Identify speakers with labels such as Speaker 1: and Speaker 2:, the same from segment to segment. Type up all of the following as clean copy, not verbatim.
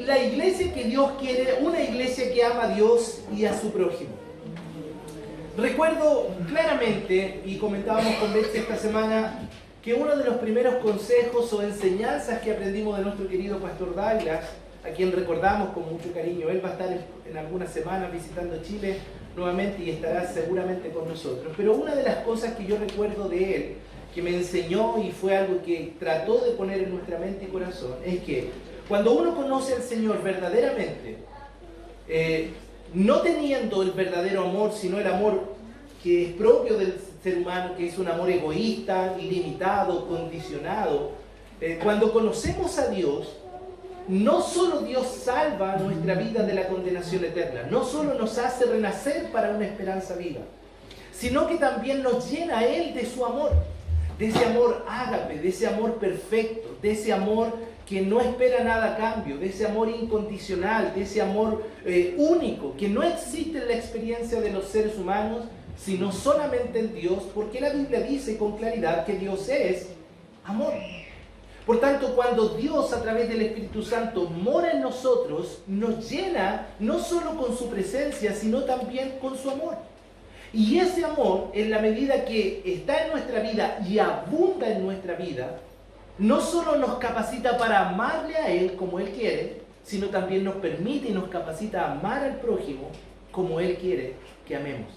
Speaker 1: la iglesia que Dios quiere, una iglesia que ama a Dios y a su prójimo. Recuerdo claramente, y comentábamos con Betsy esta semana, que uno de los primeros consejos o enseñanzas que aprendimos de nuestro querido pastor Douglas, a quien recordamos con mucho cariño, él va a estar en algunas semanas visitando Chile nuevamente y estará seguramente con nosotros, pero una de las cosas que yo recuerdo de él, que me enseñó y fue algo que trató de poner en nuestra mente y corazón, es que cuando uno conoce al Señor verdaderamente, no teniendo el verdadero amor, sino el amor que es propio del ser humano, que es un amor egoísta, ilimitado, condicionado, cuando conocemos a Dios, no solo Dios salva nuestra vida de la condenación eterna, no solo nos hace renacer para una esperanza viva, sino que también nos llena a Él de su amor, de ese amor ágape, de ese amor perfecto, de ese amor que no espera nada a cambio, de ese amor incondicional, de ese amor único, que no existe en la experiencia de los seres humanos, sino solamente en Dios, porque la Biblia dice con claridad que Dios es amor. Por tanto, cuando Dios a través del Espíritu Santo mora en nosotros, nos llena no solo con su presencia, sino también con su amor. Y ese amor, en la medida que está en nuestra vida y abunda en nuestra vida, no solo nos capacita para amarle a Él como Él quiere, sino también nos permite y nos capacita a amar al prójimo como Él quiere que amemos.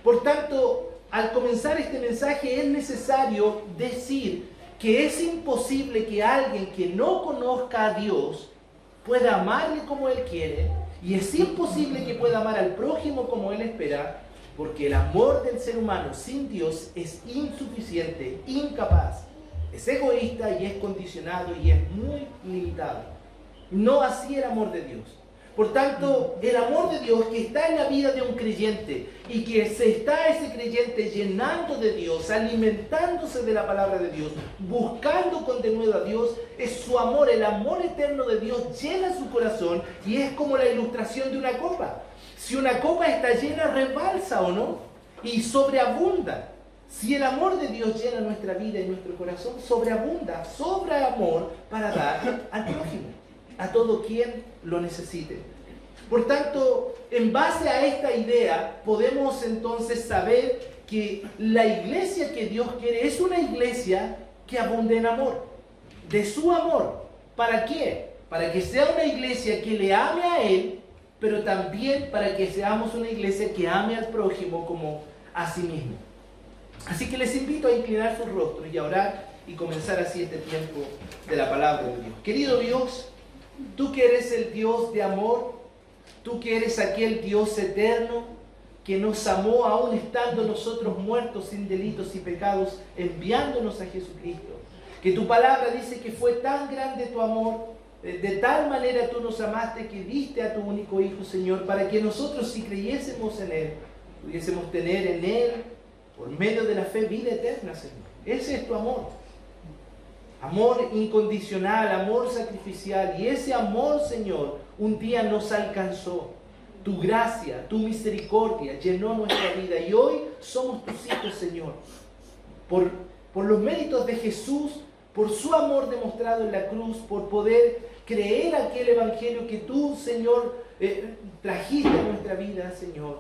Speaker 1: Por tanto, al comenzar este mensaje es necesario decir que es imposible que alguien que no conozca a Dios pueda amarle como Él quiere, y es imposible que pueda amar al prójimo como Él espera, porque el amor del ser humano sin Dios es insuficiente, incapaz, es egoísta y es condicionado y es muy limitado. No así el amor de Dios. Por tanto, el amor de Dios que está en la vida de un creyente y que se está ese creyente llenando de Dios, alimentándose de la palabra de Dios, buscando con denuedo a Dios, es su amor, el amor eterno de Dios llena su corazón y es como la ilustración de una copa. Si una copa está llena, rebalsa o no, y sobreabunda. Si el amor de Dios llena nuestra vida y nuestro corazón, sobreabunda, sobra amor para dar al prójimo, a todo quien lo necesite. Por tanto, en base a esta idea, podemos entonces saber que la iglesia que Dios quiere es una iglesia que abunde en amor, de su amor. ¿Para qué? Para que sea una iglesia que le ame a Él, pero también para que seamos una iglesia que ame al prójimo como a sí mismo. Así que les invito a inclinar sus rostros y a orar y comenzar así este tiempo de la palabra de Dios. Querido Dios, tú que eres el Dios de amor, tú que eres aquel Dios eterno que nos amó aún estando nosotros muertos sin delitos y pecados, enviándonos a Jesucristo. Que tu palabra dice que fue tan grande tu amor, de tal manera tú nos amaste que diste a tu único Hijo, Señor, para que nosotros, si creyésemos en Él, pudiésemos tener en Él, por medio de la fe, vida eterna, Señor. Ese es tu amor. Amor incondicional, amor sacrificial. Y ese amor, Señor, un día nos alcanzó. Tu gracia, tu misericordia llenó nuestra vida. Y hoy somos tus hijos, Señor. Por los méritos de Jesús, por su amor demostrado en la cruz, por poder creer aquel evangelio que tú, Señor, trajiste a nuestra vida, Señor,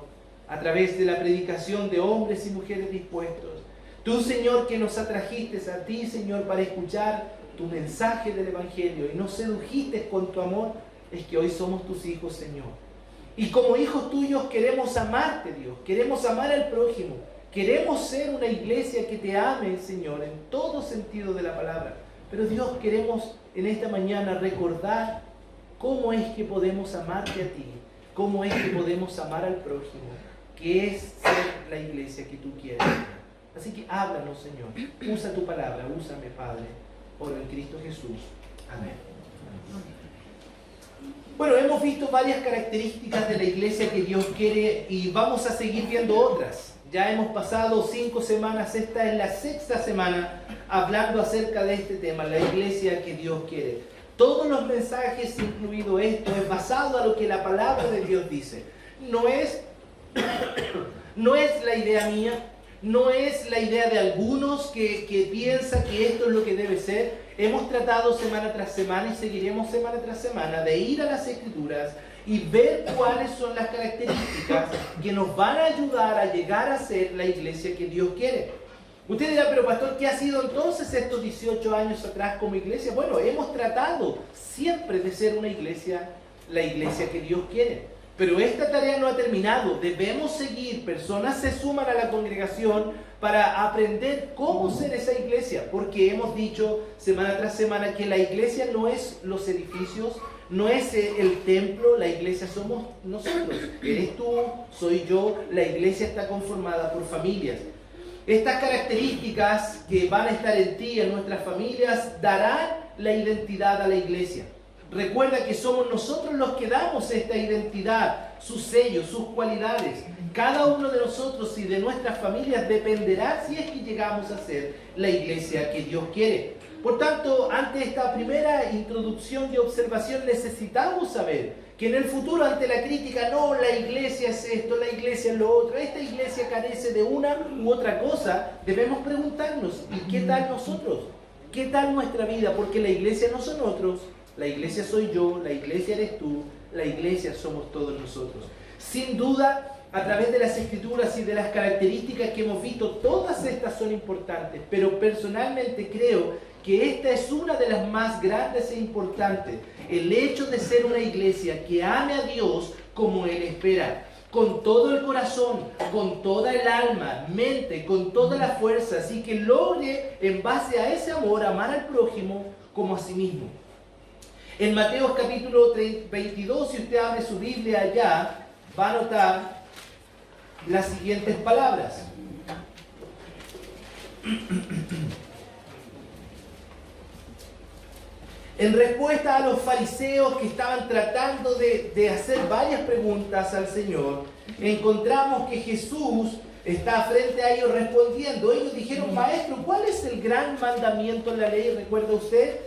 Speaker 1: a través de la predicación de hombres y mujeres dispuestos. Tú, Señor, que nos atrajiste a ti, Señor, para escuchar tu mensaje del evangelio y nos sedujiste con tu amor, es que hoy somos tus hijos, Señor. Y como hijos tuyos queremos amarte, Dios, queremos amar al prójimo, queremos ser una iglesia que te ame, Señor, en todo sentido de la palabra. Pero Dios, queremos en esta mañana recordar cómo es que podemos amarte a ti, cómo es que podemos amar al prójimo, que es ser la iglesia que tú quieres. Así que háblanos, Señor. Usa tu palabra, úsame, Padre. Oro en Cristo Jesús. Amén. Bueno, hemos visto varias características de la iglesia que Dios quiere y vamos a seguir viendo otras. Ya hemos pasado 5 semanas, esta es la 6ª semana hablando acerca de este tema, la iglesia que Dios quiere. Todos los mensajes, incluido esto, es basado a lo que la palabra de Dios dice. No es la idea mía, no es la idea de algunos que piensan que esto es lo que debe ser. Hemos tratado semana tras semana y seguiremos semana tras semana de ir a las Escrituras y ver cuáles son las características que nos van a ayudar a llegar a ser la iglesia que Dios quiere. Usted dirá, pero pastor, ¿qué ha sido entonces estos 18 años atrás como iglesia? Bueno, hemos tratado siempre de ser una iglesia, la iglesia que Dios quiere. Pero esta tarea no ha terminado. Debemos seguir. Personas se suman a la congregación para aprender cómo ser esa iglesia. Porque hemos dicho semana tras semana que la iglesia no es los edificios, no es el templo, la iglesia somos nosotros. Eres tú, soy yo, la iglesia está conformada por familias. Estas características que van a estar en ti, en nuestras familias, darán la identidad a la iglesia. Recuerda que somos nosotros los que damos esta identidad, sus sellos, sus cualidades. Cada uno de nosotros y de nuestras familias dependerá si es que llegamos a ser la iglesia que Dios quiere. Por tanto, ante esta primera introducción y observación, necesitamos saber que en el futuro, ante la crítica, no, la iglesia es esto, la iglesia es lo otro, esta iglesia carece de una u otra cosa, debemos preguntarnos, ¿y qué tal nosotros? ¿Qué tal nuestra vida? Porque la iglesia no son otros, la iglesia soy yo, la iglesia eres tú, la iglesia somos todos nosotros. Sin duda, a través de las Escrituras y de las características que hemos visto, todas estas son importantes, pero personalmente creo que esta es una de las más grandes e importantes. El hecho de ser una iglesia que ame a Dios como Él espera, con todo el corazón, con toda el alma, mente, con toda la fuerza, así que logre en base a ese amor amar al prójimo como a sí mismo. En Mateo capítulo 22, si usted abre su Biblia allá, va a notar las siguientes palabras. En respuesta a los fariseos que estaban tratando de hacer varias preguntas al Señor, encontramos que Jesús está frente a ellos respondiendo. Ellos dijeron, Maestro, ¿cuál es el gran mandamiento en la ley? ¿Recuerda usted?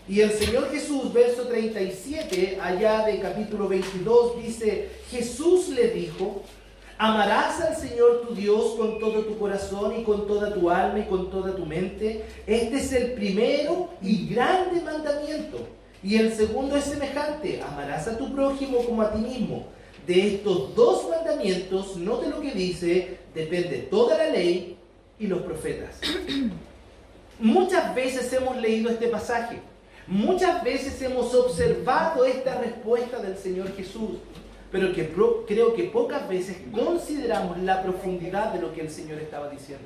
Speaker 1: Y el Señor Jesús, verso 37, allá de capítulo 22, dice, Jesús le dijo, amarás al Señor tu Dios con todo tu corazón y con toda tu alma y con toda tu mente. Este es el primero y grande mandamiento. Y el segundo es semejante, amarás a tu prójimo como a ti mismo. De estos dos mandamientos, note lo que dice, depende toda la ley y los profetas. Muchas veces hemos leído este pasaje. Muchas veces hemos observado esta respuesta del Señor Jesús, pero que creo que pocas veces consideramos la profundidad de lo que el Señor estaba diciendo.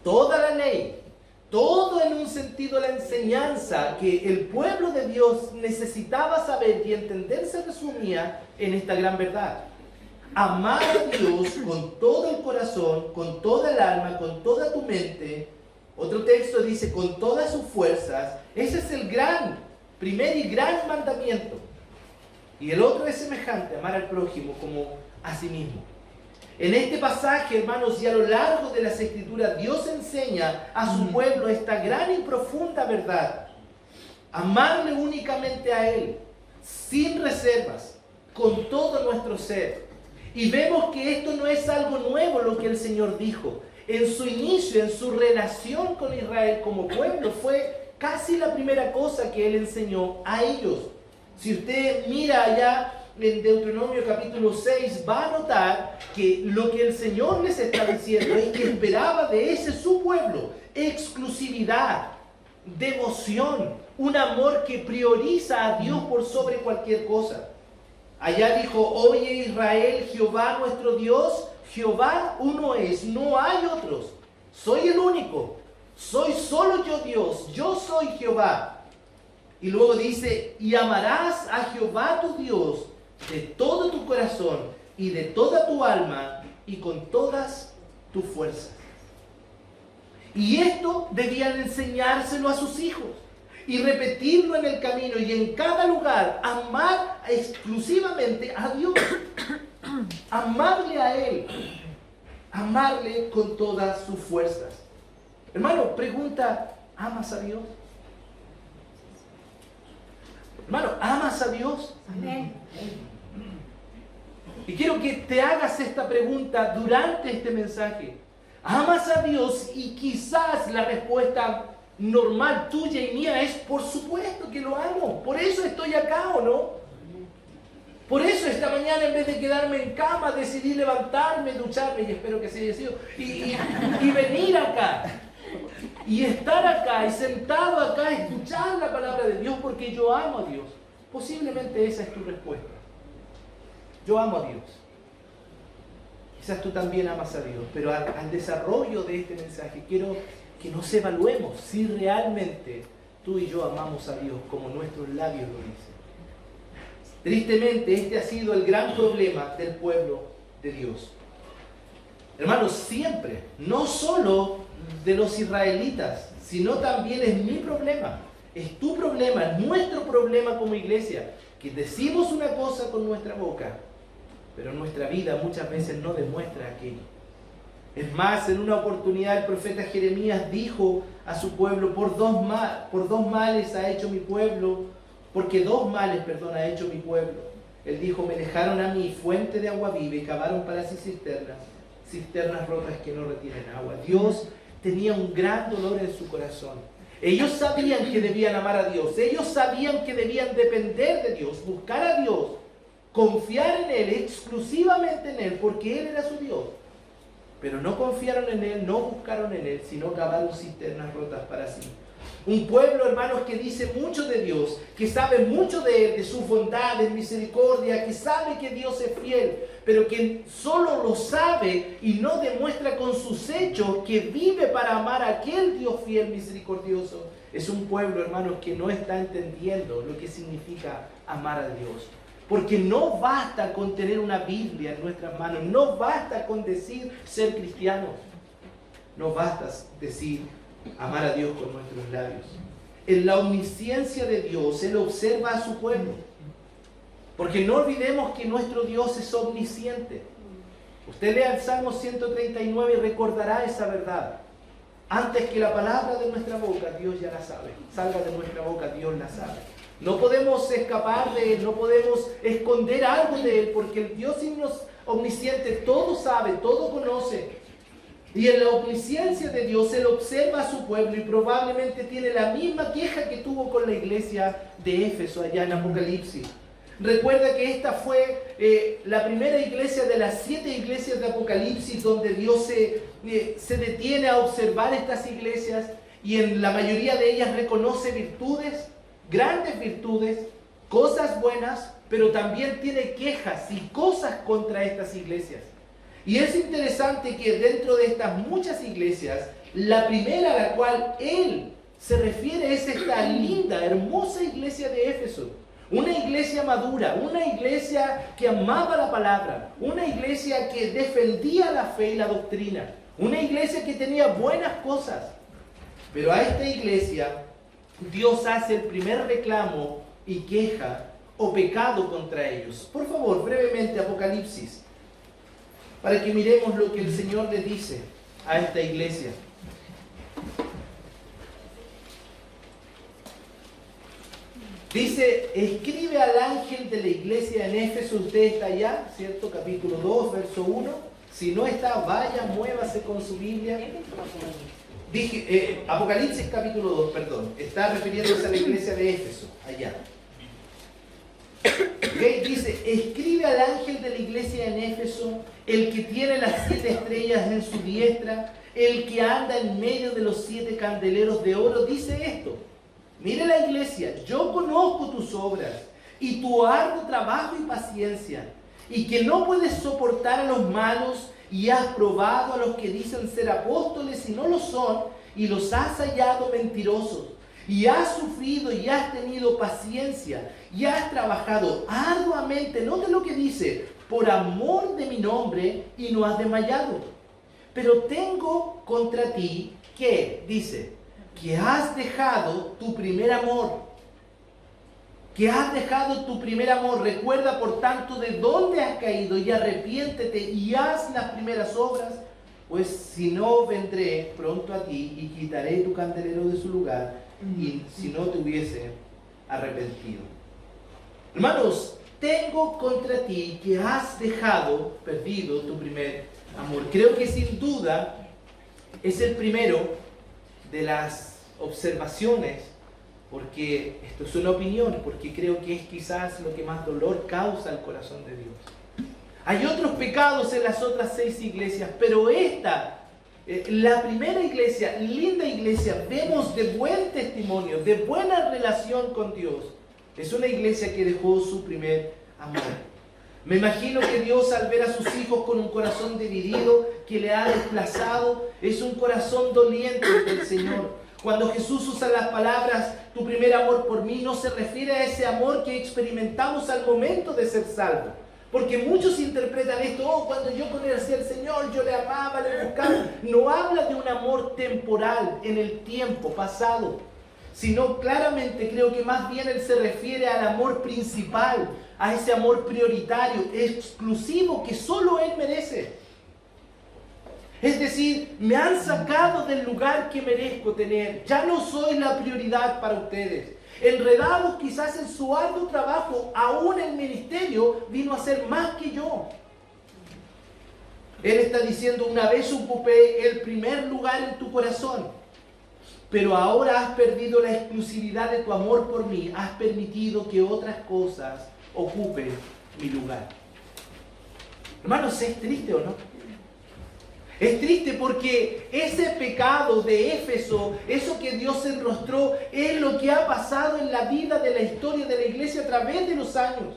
Speaker 1: Toda la ley, todo en un sentido la enseñanza que el pueblo de Dios necesitaba saber y entender se resumía en esta gran verdad. Amar a Dios con todo el corazón, con toda el alma, con toda tu mente. Otro texto dice, con todas sus fuerzas. Ese es el primer y gran mandamiento. Y el otro es semejante, amar al prójimo como a sí mismo. En este pasaje, hermanos, y a lo largo de las Escrituras, Dios enseña a su pueblo esta gran y profunda verdad. Amarle únicamente a Él, sin reservas, con todo nuestro ser. Y vemos que esto no es algo nuevo lo que el Señor dijo. En su inicio, en su relación con Israel como pueblo, fue casi la primera cosa que Él enseñó a ellos. Si usted mira allá en Deuteronomio capítulo 6, va a notar que lo que el Señor les está diciendo es que esperaba de ese su pueblo exclusividad, devoción, un amor que prioriza a Dios por sobre cualquier cosa. Allá dijo, oye Israel, Jehová nuestro Dios, Jehová uno es, no hay otros. Soy el único, soy solo yo Dios, yo soy Jehová. Y luego dice, y amarás a Jehová tu Dios de todo tu corazón y de toda tu alma y con todas tus fuerzas. Y esto debían enseñárselo a sus hijos y repetirlo en el camino y en cada lugar, amar exclusivamente a Dios, amarle a Él, amarle con todas sus fuerzas. Hermano, pregunta, ¿amas a Dios? Hermano, ¿amas a Dios?
Speaker 2: Amén.
Speaker 1: Y quiero que te hagas esta pregunta durante este mensaje, ¿Amas a Dios? Y quizás la respuesta normal tuya y mía es, por supuesto que lo amo. Por eso estoy acá, ¿o no? Por eso esta mañana, en vez de quedarme en cama, decidí levantarme, ducharme, y espero que se haya sido, y venir acá. Y estar acá, y sentado acá, escuchar la palabra de Dios, porque yo amo a Dios. Posiblemente esa es tu respuesta. Yo amo a Dios. Quizás tú también amas a Dios, pero al desarrollo de este mensaje quiero que nos evaluemos si realmente tú y yo amamos a Dios como nuestros labios lo dicen. Tristemente, este ha sido el gran problema del pueblo de Dios. Hermanos, siempre, no solo de los israelitas, sino también es mi problema, es tu problema, es nuestro problema como iglesia, que decimos una cosa con nuestra boca, pero nuestra vida muchas veces no demuestra aquello. Es más, en una oportunidad el profeta Jeremías dijo a su pueblo, por dos males ha hecho mi pueblo, porque dos males, ha hecho mi pueblo. Él dijo, me dejaron a mí fuente de agua viva y cavaron para sí cisternas rotas que no retienen agua. Dios tenía un gran dolor en su corazón. Ellos sabían que debían amar a Dios, ellos sabían que debían depender de Dios, buscar a Dios, confiar en Él, exclusivamente en Él, porque Él era su Dios. Pero no confiaron en Él, no buscaron en Él, sino cavaron cisternas rotas para sí. Un pueblo, hermanos, que dice mucho de Dios, que sabe mucho de Él, de su bondad, de misericordia, que sabe que Dios es fiel, pero que solo lo sabe y no demuestra con sus hechos que vive para amar a aquel Dios fiel, misericordioso. Es un pueblo, hermanos, que no está entendiendo lo que significa amar a Dios. Porque no basta con tener una Biblia en nuestras manos, no basta con decir ser cristianos, no basta decir amar a Dios con nuestros labios. En la omnisciencia de Dios, Él observa a su pueblo. Porque no olvidemos que nuestro Dios es omnisciente. Usted lea el Salmo 139 y recordará esa verdad. Antes que la palabra de nuestra boca, Dios ya la sabe. Salga de nuestra boca, Dios la sabe. No podemos escapar de Él, no podemos esconder algo de Él, porque el Dios omnisciente todo sabe, todo conoce. Y en la omnisciencia de Dios, Él observa a su pueblo y probablemente tiene la misma queja que tuvo con la iglesia de Éfeso allá en Apocalipsis. Recuerda que esta fue la primera iglesia de las 7 iglesias de Apocalipsis, donde Dios se detiene a observar estas iglesias y en la mayoría de ellas reconoce virtudes, grandes virtudes, cosas buenas, pero también tiene quejas y cosas contra estas iglesias. Y es interesante que dentro de estas muchas iglesias, la primera a la cual Él se refiere es esta linda, hermosa iglesia de Éfeso. Una iglesia madura, una iglesia que amaba la palabra, una iglesia que defendía la fe y la doctrina, una iglesia que tenía buenas cosas. Pero a esta iglesia Dios hace el primer reclamo y queja o pecado contra ellos. Por favor, brevemente Apocalipsis, para que miremos lo que el Señor le dice a esta iglesia. Dice, escribe al ángel de la iglesia en Éfeso. Usted está allá, ¿cierto? Capítulo 2, verso 1. Si no está, vaya, muévase con su Biblia. Apocalipsis capítulo 2, perdón. Está refiriéndose a la iglesia de Éfeso, allá. Okay, dice, escribe al ángel de la iglesia en Éfeso, el que tiene las 7 estrellas en su diestra, el que anda en medio de los 7 candeleros de oro, dice esto. Mire la iglesia, yo conozco tus obras y tu arduo trabajo y paciencia, y que no puedes soportar a los malos, y has probado a los que dicen ser apóstoles y no lo son, y los has hallado mentirosos, y has sufrido y has tenido paciencia, y has trabajado arduamente, note lo que dice, por amor de mi nombre, y no has desmayado. Pero tengo contra ti, ¿qué? Dice, que has dejado tu primer amor. Que has dejado tu primer amor. Recuerda, por tanto, de dónde has caído y arrepiéntete y haz las primeras obras, pues si no, vendré pronto a ti y quitaré tu candelero de su lugar, y si no te hubiese arrepentido. Hermanos, tengo contra ti que has dejado, perdido tu primer amor. Creo que sin duda Es el primero de las observaciones, porque esto es una opinión, porque creo que es quizás lo que más dolor causa al corazón de Dios. Hay otros pecados en las otras 6 iglesias, pero esta, la primera iglesia, linda iglesia, vemos de buen testimonio, de buena relación con Dios. Es una iglesia que dejó su primer amor. Me imagino que Dios, al ver a sus hijos con un corazón dividido, que le ha desplazado, es un corazón doliente del Señor. Cuando Jesús usa las palabras, tu primer amor por mí, no se refiere a ese amor que experimentamos al momento de ser salvos. Porque muchos interpretan esto, cuando yo conocí al Señor, yo le amaba, le buscaba. No habla de un amor temporal en el tiempo pasado, sino claramente creo que más bien Él se refiere al amor principal, a ese amor prioritario, exclusivo, que solo Él merece. Es decir, me han sacado del lugar que merezco tener. Ya no soy la prioridad para ustedes. Enredados quizás en su arduo trabajo, aún el ministerio vino a ser más que yo. Él está diciendo, una vez ocupé el primer lugar en tu corazón, pero ahora has perdido la exclusividad de tu amor por mí, has permitido que otras cosas ocupen mi lugar. Hermanos, ¿es triste o no? Es triste porque ese pecado de Éfeso, eso que Dios enrostró, es lo que ha pasado en la vida de la historia de la iglesia a través de los años.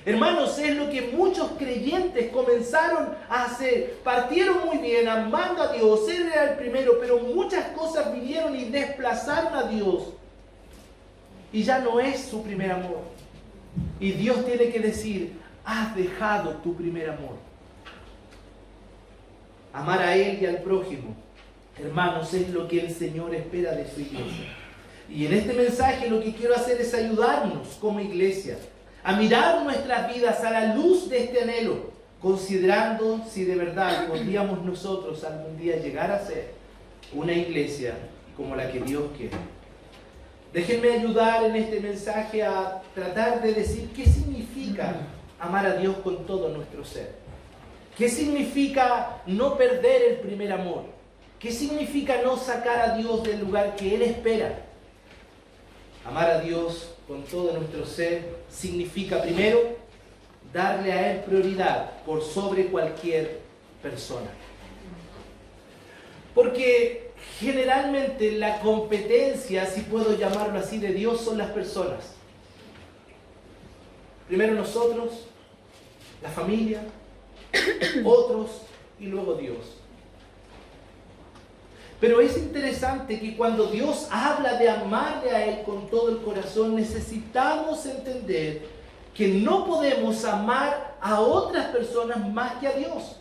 Speaker 1: Hermanos, es lo que muchos creyentes comenzaron a hacer. Partieron muy bien, amando a Dios, Él era el primero, pero muchas cosas vinieron y desplazaron a Dios. Y ya no es su primer amor. Y Dios tiene que decir, has dejado tu primer amor. Amar a Él y al prójimo, hermanos, es lo que el Señor espera de su iglesia. Y en este mensaje lo que quiero hacer es ayudarnos como iglesia a mirar nuestras vidas a la luz de este anhelo, considerando si de verdad podríamos nosotros algún día llegar a ser una iglesia como la que Dios quiere. Déjenme ayudar en este mensaje a tratar de decir qué significa amar a Dios con todo nuestro ser. ¿Qué significa no perder el primer amor? ¿Qué significa no sacar a Dios del lugar que Él espera? Amar a Dios con todo nuestro ser significa, primero, darle a Él prioridad por sobre cualquier persona. Porque generalmente la competencia, si puedo llamarlo así, de Dios son las personas. Primero nosotros, la familia, otros y luego Dios. Pero es interesante que cuando Dios habla de amarle a Él con todo el corazón, necesitamos entender que no podemos amar a otras personas más que a Dios.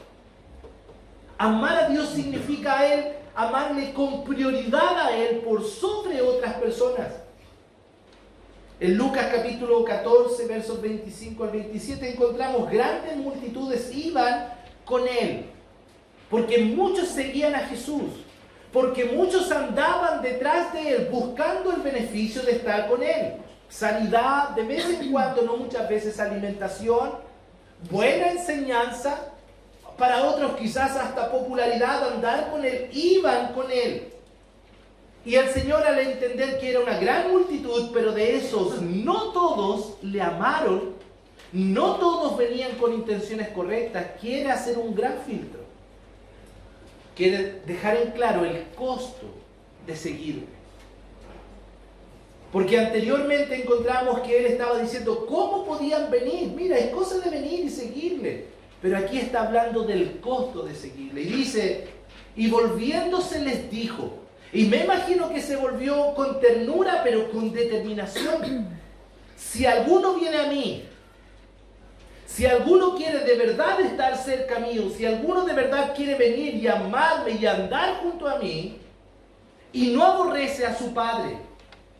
Speaker 1: Amar a Dios significa a Él, amarle con prioridad a Él por sobre otras personas. En Lucas capítulo 14, versos 25 al 27, encontramos grandes multitudes iban con Él, porque muchos seguían a Jesús, porque muchos andaban detrás de Él, buscando el beneficio de estar con Él. Sanidad, de vez en cuando, no muchas veces, alimentación, buena enseñanza, para otros quizás hasta popularidad, andar con Él, iban con Él. Y el Señor, al entender que era una gran multitud, pero de esos no todos le amaron, no todos venían con intenciones correctas, quiere hacer un gran filtro. Quiere dejar en claro el costo de seguirle. Porque anteriormente encontramos que Él estaba diciendo, ¿cómo podían venir? Mira, es cosa de venir y seguirle. Pero aquí está hablando del costo de seguirle. Y dice, y volviéndose les dijo, y me imagino que se volvió con ternura, pero con determinación. Si alguno viene a mí, si alguno quiere de verdad estar cerca mío, si alguno de verdad quiere venir y amarme y andar junto a mí, y no aborrece a su padre,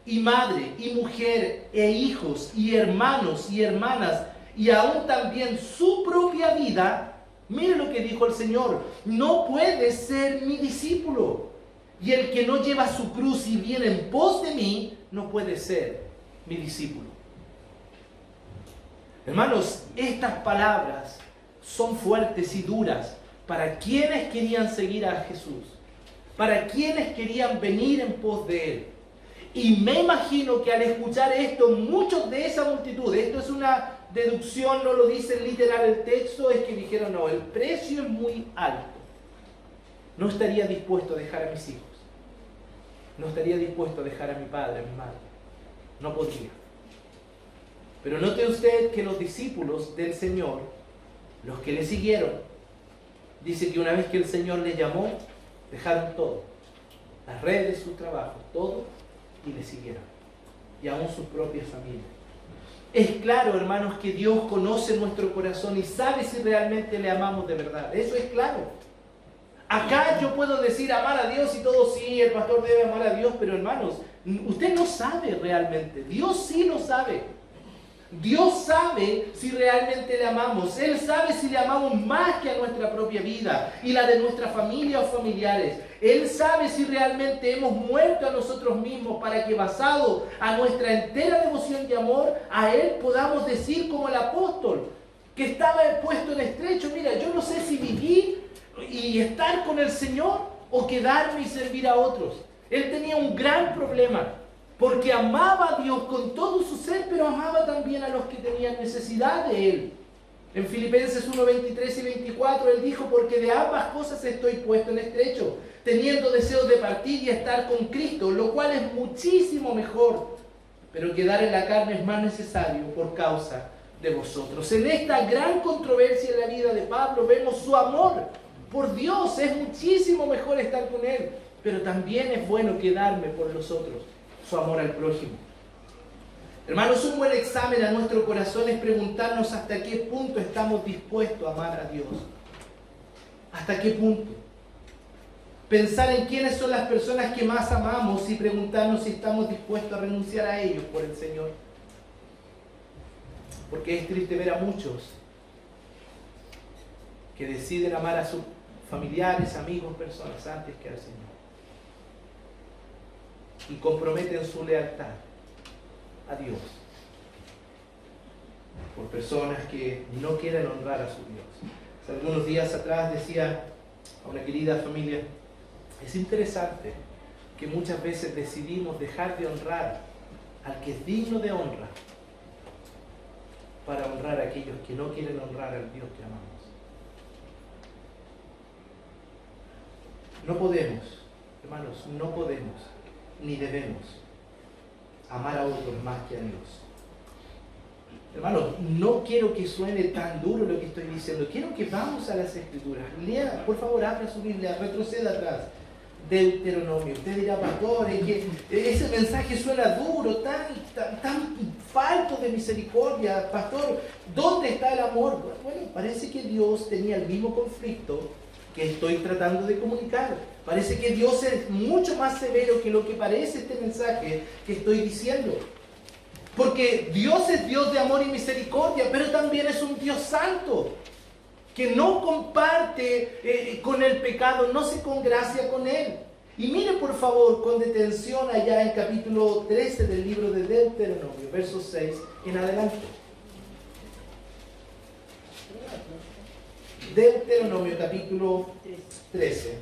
Speaker 1: y madre, y mujer, e hijos, y hermanos, y hermanas, y aún también su propia vida, mire lo que dijo el Señor, no puede ser mi discípulo. Y el que no lleva su cruz y viene en pos de mí, no puede ser mi discípulo. Hermanos, estas palabras son fuertes y duras para quienes querían seguir a Jesús. para quienes querían venir en pos de Él. Y me imagino que al escuchar esto, muchos de esa multitud, esto es una deducción, no lo dice literal el texto, es que dijeron, no, el precio es muy alto. No estaría dispuesto a dejar a mis hijos. No estaría dispuesto a dejar a mi padre, a mi madre. No podría. Pero note usted que los discípulos del Señor, los que le siguieron, dice que una vez que el Señor les llamó, dejaron todo. Las redes, su trabajo, todo, y le siguieron. Y aún sus propias familias. Es claro, hermanos, que Dios conoce nuestro corazón y sabe si realmente le amamos de verdad. Eso es claro. Acá yo puedo decir amar a Dios y todo, sí, el pastor debe amar a Dios, pero hermanos, usted no sabe realmente. Dios sí lo sabe. Dios sabe si realmente le amamos. Él sabe si le amamos más que a nuestra propia vida y la de nuestra familia o familiares. Él sabe si realmente hemos muerto a nosotros mismos para que, basado a nuestra entera devoción y amor, a Él podamos decir como el apóstol que estaba puesto en estrecho: mira, yo no sé si vivir y estar con el Señor o quedarme y servir a otros. Él tenía un gran problema, porque amaba a Dios con todo su ser, pero amaba también a los que tenían necesidad de Él. En Filipenses 1, 23 y 24, Él dijo: porque de ambas cosas estoy puesto en estrecho, teniendo deseos de partir y estar con Cristo, lo cual es muchísimo mejor, pero quedar en la carne es más necesario por causa de vosotros. En esta gran controversia en la vida de Pablo vemos su amor por Dios. Es muchísimo mejor estar con Él, pero también es bueno quedarme por los otros. Su amor al prójimo. Hermanos, un buen examen a nuestro corazón es preguntarnos hasta qué punto estamos dispuestos a amar a Dios. ¿Hasta qué punto? Pensar en quiénes son las personas que más amamos y preguntarnos si estamos dispuestos a renunciar a ellos por el Señor. Porque es triste ver a muchos que deciden amar a sus familiares, amigos, personas antes que al Señor. Y comprometen su lealtad a Dios por personas que no quieren honrar a su Dios. Hace algunos días atrás decía a una querida familia: es interesante que muchas veces decidimos dejar de honrar al que es digno de honra para honrar a aquellos que no quieren honrar al Dios que amamos. No podemos, hermanos, no podemos ni debemos amar a otros más que a Dios. Hermanos, no quiero que suene tan duro lo que estoy diciendo. Quiero que vamos a las Escrituras. Lea, por favor, abra su Biblia, retroceda atrás. Deuteronomio. Usted dirá: pastor, es que ese mensaje suena duro, tan falto de misericordia. Pastor, ¿dónde está el amor? Bueno, parece que Dios tenía el mismo conflicto que estoy tratando de comunicar. Parece que Dios es mucho más severo que lo que parece este mensaje que estoy diciendo. Porque Dios es Dios de amor y misericordia, pero también es un Dios santo, que no comparte con el pecado, no se congracia con él. Y mire por favor con detención allá en capítulo 13 del libro de Deuteronomio, versos 6 en adelante. Deuteronomio capítulo 13,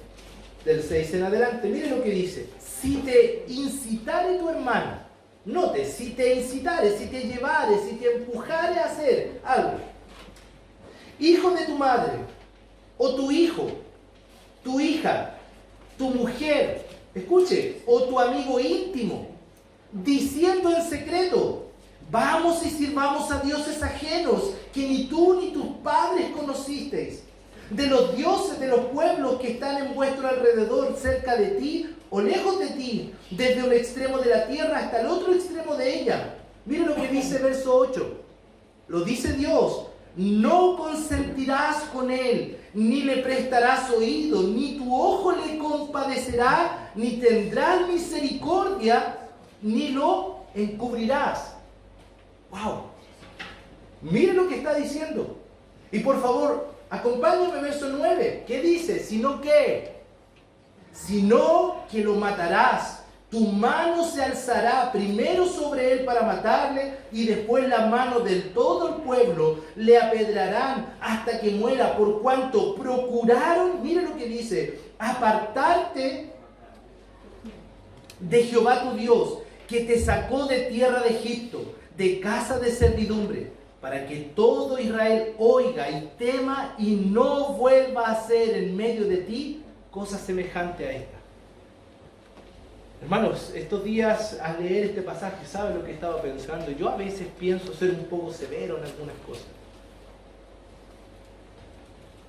Speaker 1: del 6 en adelante. Mire lo que dice: si te incitare tu hermano, note, si te incitare, si te llevare, si te empujare a hacer algo, hijo de tu madre, o tu hijo, tu hija, tu mujer, escuche, o tu amigo íntimo, diciendo en secreto: vamos y sirvamos a dioses ajenos que ni tú ni tus padres conocisteis, de los dioses de los pueblos que están en vuestro alrededor, cerca de ti o lejos de ti, desde un extremo de la tierra hasta el otro extremo de ella. Mire lo que dice verso 8. Lo dice Dios: no consentirás con él, ni le prestarás oído, ni tu ojo le compadecerá, ni tendrás misericordia, ni lo encubrirás. ¡Wow! Mire lo que está diciendo. Y por favor, acompáñame verso 9. ¿Qué dice? Sino que lo matarás. Tu mano se alzará primero sobre él para matarle, y después la mano del todo el pueblo le apedrarán hasta que muera, por cuanto procuraron, mire lo que dice, apartarte de Jehová tu Dios, que te sacó de tierra de Egipto, de casa de servidumbre, para que todo Israel oiga y tema y no vuelva a hacer en medio de ti cosa semejante a esta. Hermanos, estos días al leer este pasaje, ¿saben lo que estaba pensando? Yo a veces pienso ser un poco severo en algunas cosas.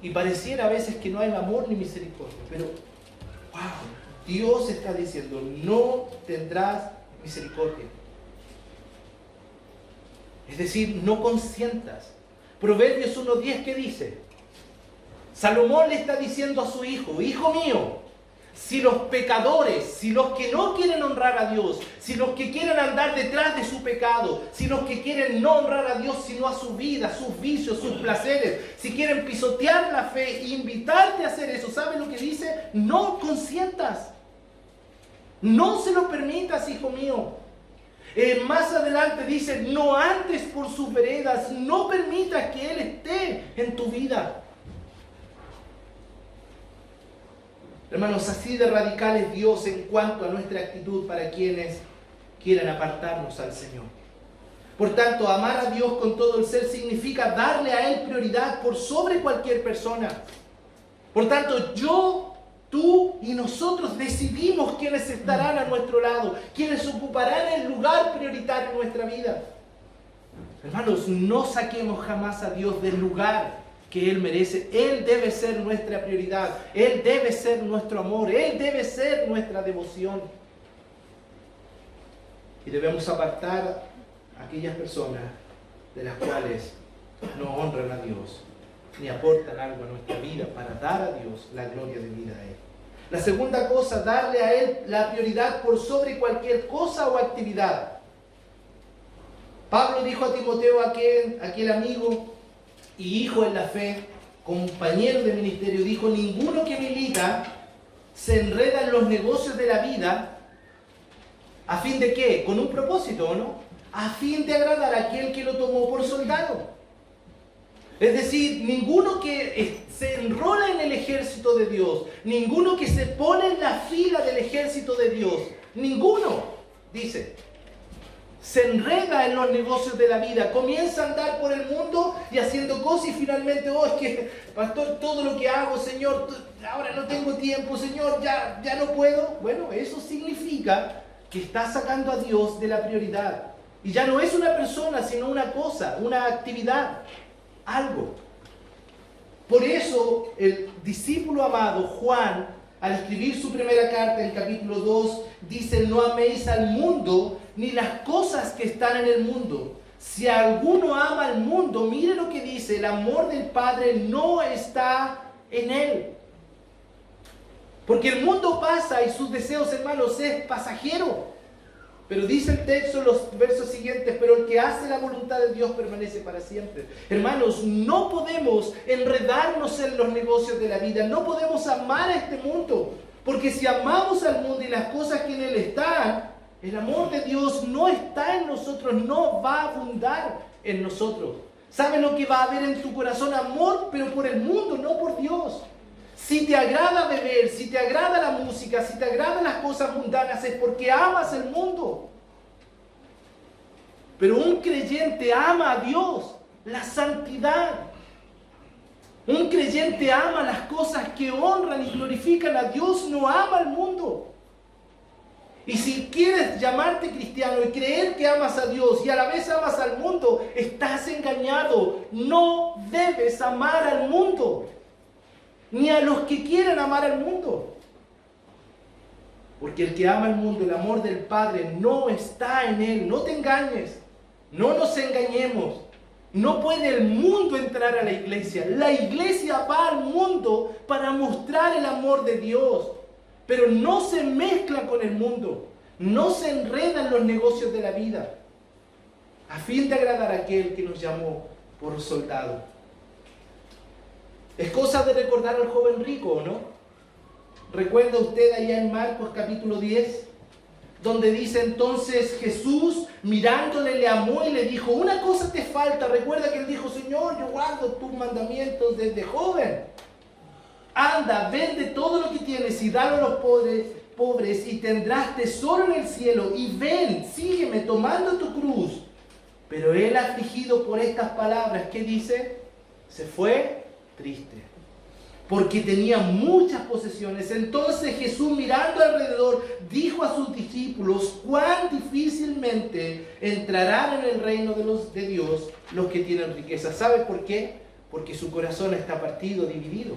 Speaker 1: Y pareciera a veces que no hay amor ni misericordia, pero wow, Dios está diciendo, no tendrás misericordia. Es decir, no consientas. Proverbios 1:10, ¿qué dice? Salomón le está diciendo a su hijo, hijo mío, si los pecadores, si los que no quieren honrar a Dios, si los que quieren andar detrás de su pecado, si los que quieren no honrar a Dios sino a su vida, sus vicios, sus placeres, si quieren pisotear la fe e invitarte a hacer eso, ¿sabe lo que dice? No consientas. No se lo permitas, hijo mío. Más adelante dice, no andes por sus veredas, no permitas que Él esté en tu vida. Hermanos, así de radical es Dios en cuanto a nuestra actitud para quienes quieran apartarnos al Señor. Por tanto, amar a Dios con todo el ser significa darle a Él prioridad por sobre cualquier persona. Por tanto, yo, tú y nosotros decidimos quiénes estarán a nuestro lado, quiénes ocuparán el lugar prioritario en nuestra vida. Hermanos, no saquemos jamás a Dios del lugar que Él merece. Él debe ser nuestra prioridad, Él debe ser nuestro amor, Él debe ser nuestra devoción. Y debemos apartar a aquellas personas de las cuales no honran a Dios, ni aportan algo a nuestra vida para dar a Dios la gloria de vida a Él. La segunda cosa, darle a Él la prioridad por sobre cualquier cosa o actividad. Pablo dijo a Timoteo, aquel amigo y hijo en la fe, compañero de ministerio, dijo, ninguno que milita se enreda en los negocios de la vida, ¿a fin de qué? Con un propósito, ¿o no? A fin de agradar a aquel que lo tomó por soldado. Es decir, ninguno que se enrola en el ejército de Dios, ninguno que se pone en la fila del ejército de Dios, ninguno, dice, se enreda en los negocios de la vida, comienza a andar por el mundo y haciendo cosas y finalmente, oh, es que, pastor, todo lo que hago, Señor, ahora no tengo tiempo, Señor, ya no puedo. Bueno, eso significa que está sacando a Dios de la prioridad. Y ya no es una persona, sino una cosa, una actividad, algo. Por eso el discípulo amado Juan, al escribir su primera carta en el capítulo 2, dice, no améis al mundo ni las cosas que están en el mundo. Si alguno ama al mundo, mire lo que dice, el amor del Padre no está en él. Porque el mundo pasa y sus deseos, hermanos, es pasajero. Pero dice el texto en los versos siguientes, pero el que hace la voluntad de Dios permanece para siempre. Hermanos, no podemos enredarnos en los negocios de la vida, no podemos amar a este mundo, porque si amamos al mundo y las cosas que en él están, el amor de Dios no está en nosotros, no va a abundar en nosotros. ¿Sabes lo que va a haber en tu corazón? Amor, pero por el mundo, no por Dios. Si te agrada beber, si te agrada la música, si te agradan las cosas mundanas, es porque amas el mundo. Pero un creyente ama a Dios, la santidad. Un creyente ama las cosas que honran y glorifican a Dios, no ama al mundo. Y si quieres llamarte cristiano y creer que amas a Dios y a la vez amas al mundo, estás engañado. No debes amar al mundo, ni a los que quieren amar al mundo. Porque el que ama al mundo, el amor del Padre no está en él. No te engañes, no nos engañemos. No puede el mundo entrar a la iglesia. La iglesia va al mundo para mostrar el amor de Dios, pero no se mezcla con el mundo, no se enreda en los negocios de la vida, a fin de agradar a aquel que nos llamó por soldado. Es cosa de recordar al joven rico, ¿o no? ¿Recuerda usted allá en Marcos capítulo 10? Donde dice entonces Jesús, mirándole, le amó y le dijo, una cosa te falta. Recuerda que él dijo, Señor, yo guardo tus mandamientos desde joven. Anda, vende todo lo que tienes y dalo a los pobres pobres y tendrás tesoro en el cielo. Y ven, sígueme tomando tu cruz. Pero él, afligido por estas palabras, ¿qué dice? Se fue triste, porque tenía muchas posesiones. Entonces Jesús, mirando alrededor, dijo a sus discípulos: cuán difícilmente entrarán en el reino de Dios los que tienen riqueza. ¿Sabe por qué? Porque su corazón está partido, dividido.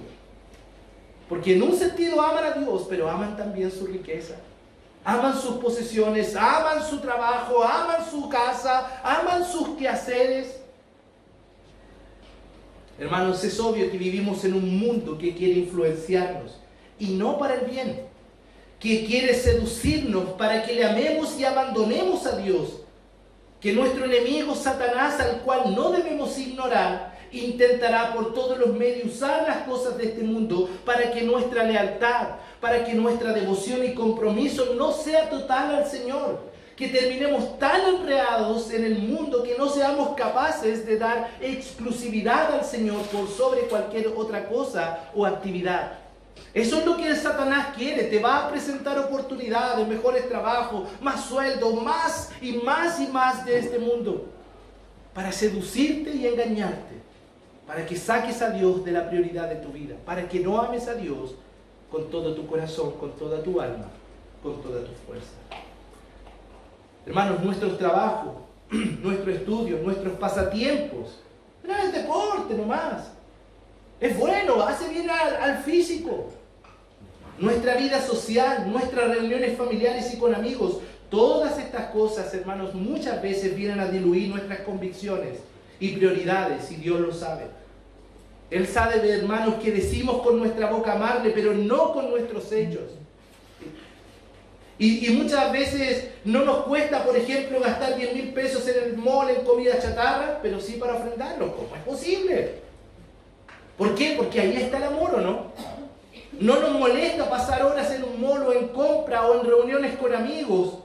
Speaker 1: Porque en un sentido aman a Dios, pero aman también su riqueza. Aman sus posesiones, aman su trabajo, aman su casa, aman sus quehaceres. Hermanos, es obvio que vivimos en un mundo que quiere influenciarnos, y no para el bien, que quiere seducirnos para que le amemos y abandonemos a Dios, que nuestro enemigo Satanás, al cual no debemos ignorar, intentará por todos los medios usar las cosas de este mundo para que nuestra lealtad, para que nuestra devoción y compromiso no sea total al Señor, que terminemos tan enredados en el mundo que no seamos capaces de dar exclusividad al Señor por sobre cualquier otra cosa o actividad. Eso es lo que el Satanás quiere. Te va a presentar oportunidades, mejores trabajos, más sueldo, más y más y más de este mundo, para seducirte y engañarte, para que saques a Dios de la prioridad de tu vida, para que no ames a Dios con todo tu corazón, con toda tu alma, con toda tu fuerza. Hermanos, nuestros trabajos, nuestro estudio, nuestros pasatiempos, no es deporte nomás. Es bueno, hace bien al físico. Nuestra vida social, nuestras reuniones familiares y con amigos, todas estas cosas, hermanos, muchas veces vienen a diluir nuestras convicciones y prioridades, y Dios lo sabe. Él sabe, hermanos, que decimos con nuestra boca amarle, pero no con nuestros hechos. Y muchas veces no nos cuesta, por ejemplo, gastar 10,000 pesos en el mall en comida chatarra, pero sí para ofrendarlo. ¿Cómo es posible? ¿Por qué? Porque ahí está el amor, ¿o no? No nos molesta pasar horas en un mall o en compra o en reuniones con amigos,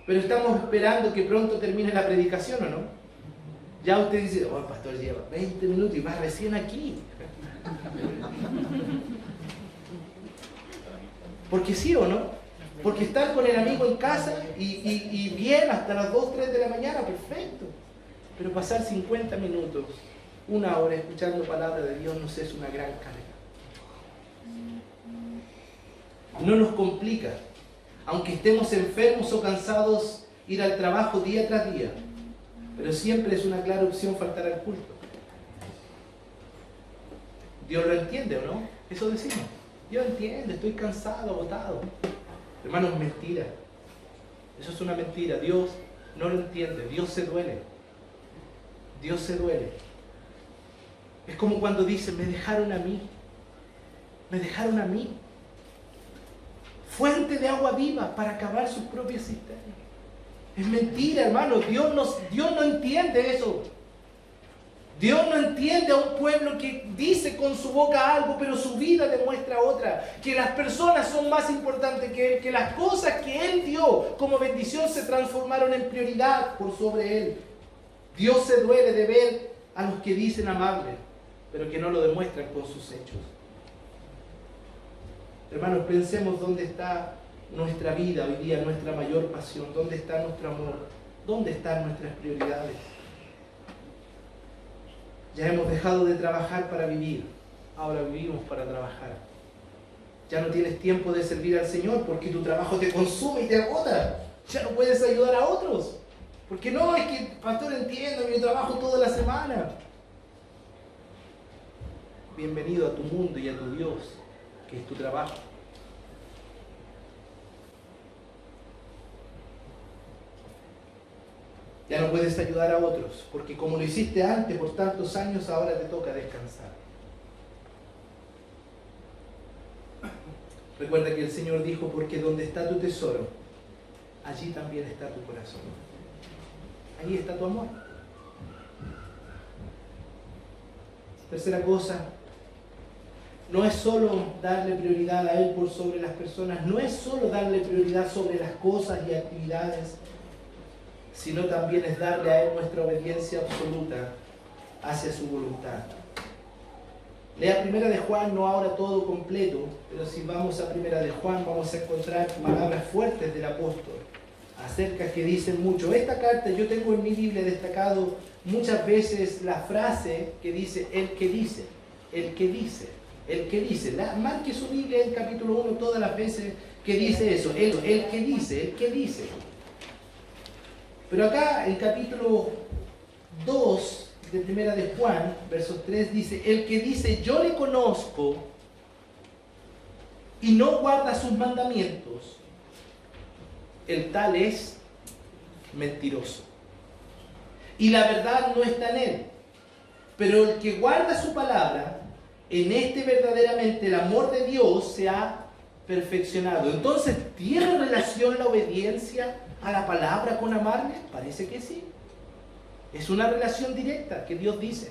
Speaker 1: pero estamos esperando que pronto termine la predicación, ¿o no? Ya usted dice: oh, el pastor lleva 20 minutos y va recién aquí. Porque sí o no. Porque estar con el amigo en casa y bien hasta las 2, 3 de la mañana, perfecto. Pero pasar 50 minutos, 1 hora escuchando palabra de Dios nos es una gran carga. No nos complica, aunque estemos enfermos o cansados, ir al trabajo día tras día. Pero siempre es una clara opción faltar al culto. Dios lo entiende, ¿o no? Eso decimos. Dios entiende, estoy cansado, agotado. Hermanos, mentira. Eso es una mentira. Dios no lo entiende. Dios se duele. Dios se duele. Es como cuando dice: me dejaron a mí. Me dejaron a mí. Fuente de agua viva para acabar sus propias cisternas. Es mentira, hermanos. Dios no entiende eso. Dios no entiende a un pueblo que dice con su boca algo, pero su vida demuestra otra. Que las personas son más importantes que Él, que las cosas que Él dio como bendición se transformaron en prioridad por sobre Él. Dios se duele de ver a los que dicen amables, pero que no lo demuestran con sus hechos. Hermanos, pensemos dónde está nuestra vida hoy día, nuestra mayor pasión, dónde está nuestro amor, dónde están nuestras prioridades. Ya hemos dejado de trabajar para vivir, ahora vivimos para trabajar. Ya no tienes tiempo de servir al Señor porque tu trabajo te consume y te agota. Ya no puedes ayudar a otros. Porque no, es que, pastor, entiendo, yo trabajo toda la semana. Bienvenido a tu mundo y a tu Dios, que es tu trabajo. Ya no puedes ayudar a otros, porque como lo hiciste antes por tantos años, ahora te toca descansar. Recuerda que el Señor dijo: porque donde está tu tesoro, allí también está tu corazón. Ahí está tu amor. Tercera cosa, no es solo darle prioridad a Él por sobre las personas, no es solo darle prioridad sobre las cosas y actividades, sino también es darle a Él nuestra obediencia absoluta hacia su voluntad. Lea Primera de Juan, no ahora todo completo, pero si vamos a Primera de Juan vamos a encontrar palabras fuertes del apóstol acerca que dicen mucho. Esta carta yo tengo en mi Biblia destacado muchas veces la frase que dice, el que dice, el que dice, el que dice. Marque su Biblia en capítulo 1 todas las veces que dice eso, el que dice, el que dice. Pero acá en capítulo 2 de Primera de Juan, versos 3, dice, el que dice, yo le conozco y no guarda sus mandamientos, el tal es mentiroso. Y la verdad no está en él. Pero el que guarda su palabra, en este verdaderamente el amor de Dios se ha perfeccionado. Entonces, ¿tiene relación la obediencia a la palabra con amarle? Parece que sí. Es una relación directa que Dios dice.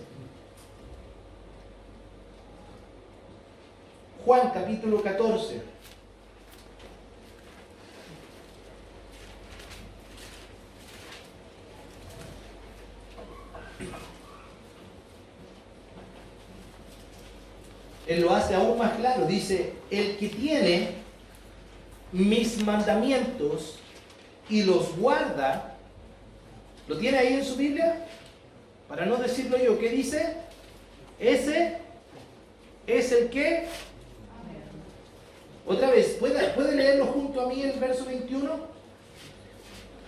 Speaker 1: Juan capítulo 14. Él lo hace aún más claro. Dice, el que tiene mis mandamientos y los guarda. ¿Lo tiene ahí en su Biblia? Para no decirlo yo, ¿qué dice? Ese es el que... Otra vez, ¿puede leerlo junto a mí el verso 21?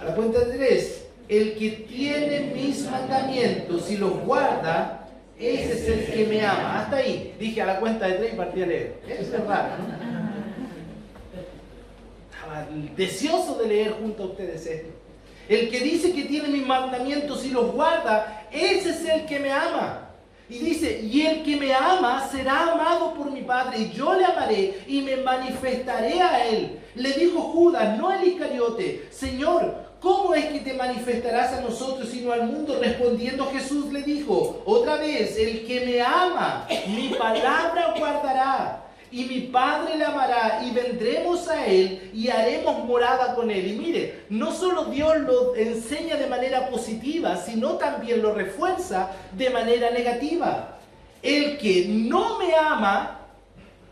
Speaker 1: A la cuenta de 3. El que tiene mis mandamientos y los guarda, ese es el que me ama. Hasta ahí. Dije a la cuenta de 3 y partí a leer. Eso es raro, ¿no? Estaba deseoso de leer junto a ustedes esto. El que dice que tiene mis mandamientos y los guarda, ese es el que me ama. Y dice, y el que me ama será amado por mi Padre, y yo le amaré y me manifestaré a él. Le dijo Judas, no el Iscariote, Señor, ¿cómo es que te manifestarás a nosotros y no al mundo? Respondiendo Jesús le dijo, otra vez, el que me ama, mi palabra guardará. Y mi Padre le amará y vendremos a él y haremos morada con él. Y mire, no solo Dios lo enseña de manera positiva, sino también lo refuerza de manera negativa. El que no me ama,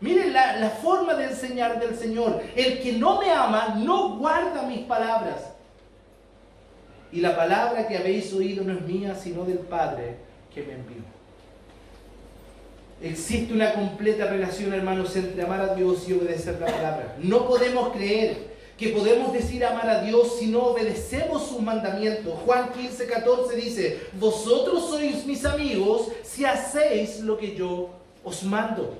Speaker 1: mire la forma de enseñar del Señor. El que no me ama no guarda mis palabras. Y la palabra que habéis oído no es mía, sino del Padre que me envió. Existe una completa relación, hermanos, entre amar a Dios y obedecer la palabra. No podemos creer que podemos decir amar a Dios si no obedecemos sus mandamientos. Juan 15:14 dice, vosotros sois mis amigos si hacéis lo que yo os mando.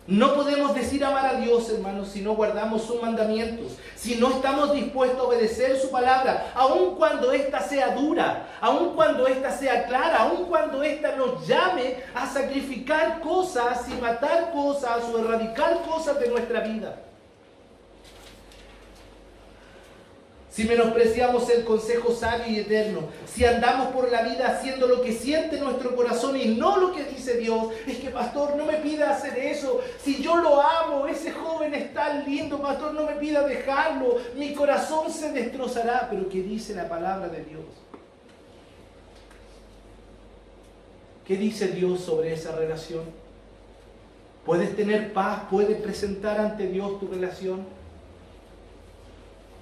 Speaker 1: No podemos decir amar a Dios, hermanos, si no guardamos sus mandamientos, si no estamos dispuestos a obedecer su palabra, aun cuando ésta sea dura, aun cuando ésta sea clara, aun cuando ésta nos llame a sacrificar cosas y matar cosas o erradicar cosas de nuestra vida. Si menospreciamos el consejo sabio y eterno, si andamos por la vida haciendo lo que siente nuestro corazón y no lo que dice Dios, es que pastor, no me pida hacer eso, si yo lo amo, ese joven es tan lindo, pastor, no me pida dejarlo, mi corazón se destrozará. Pero ¿qué dice la palabra de Dios? ¿Qué dice Dios sobre esa relación? ¿Puedes tener paz? ¿Puedes presentar ante Dios tu relación?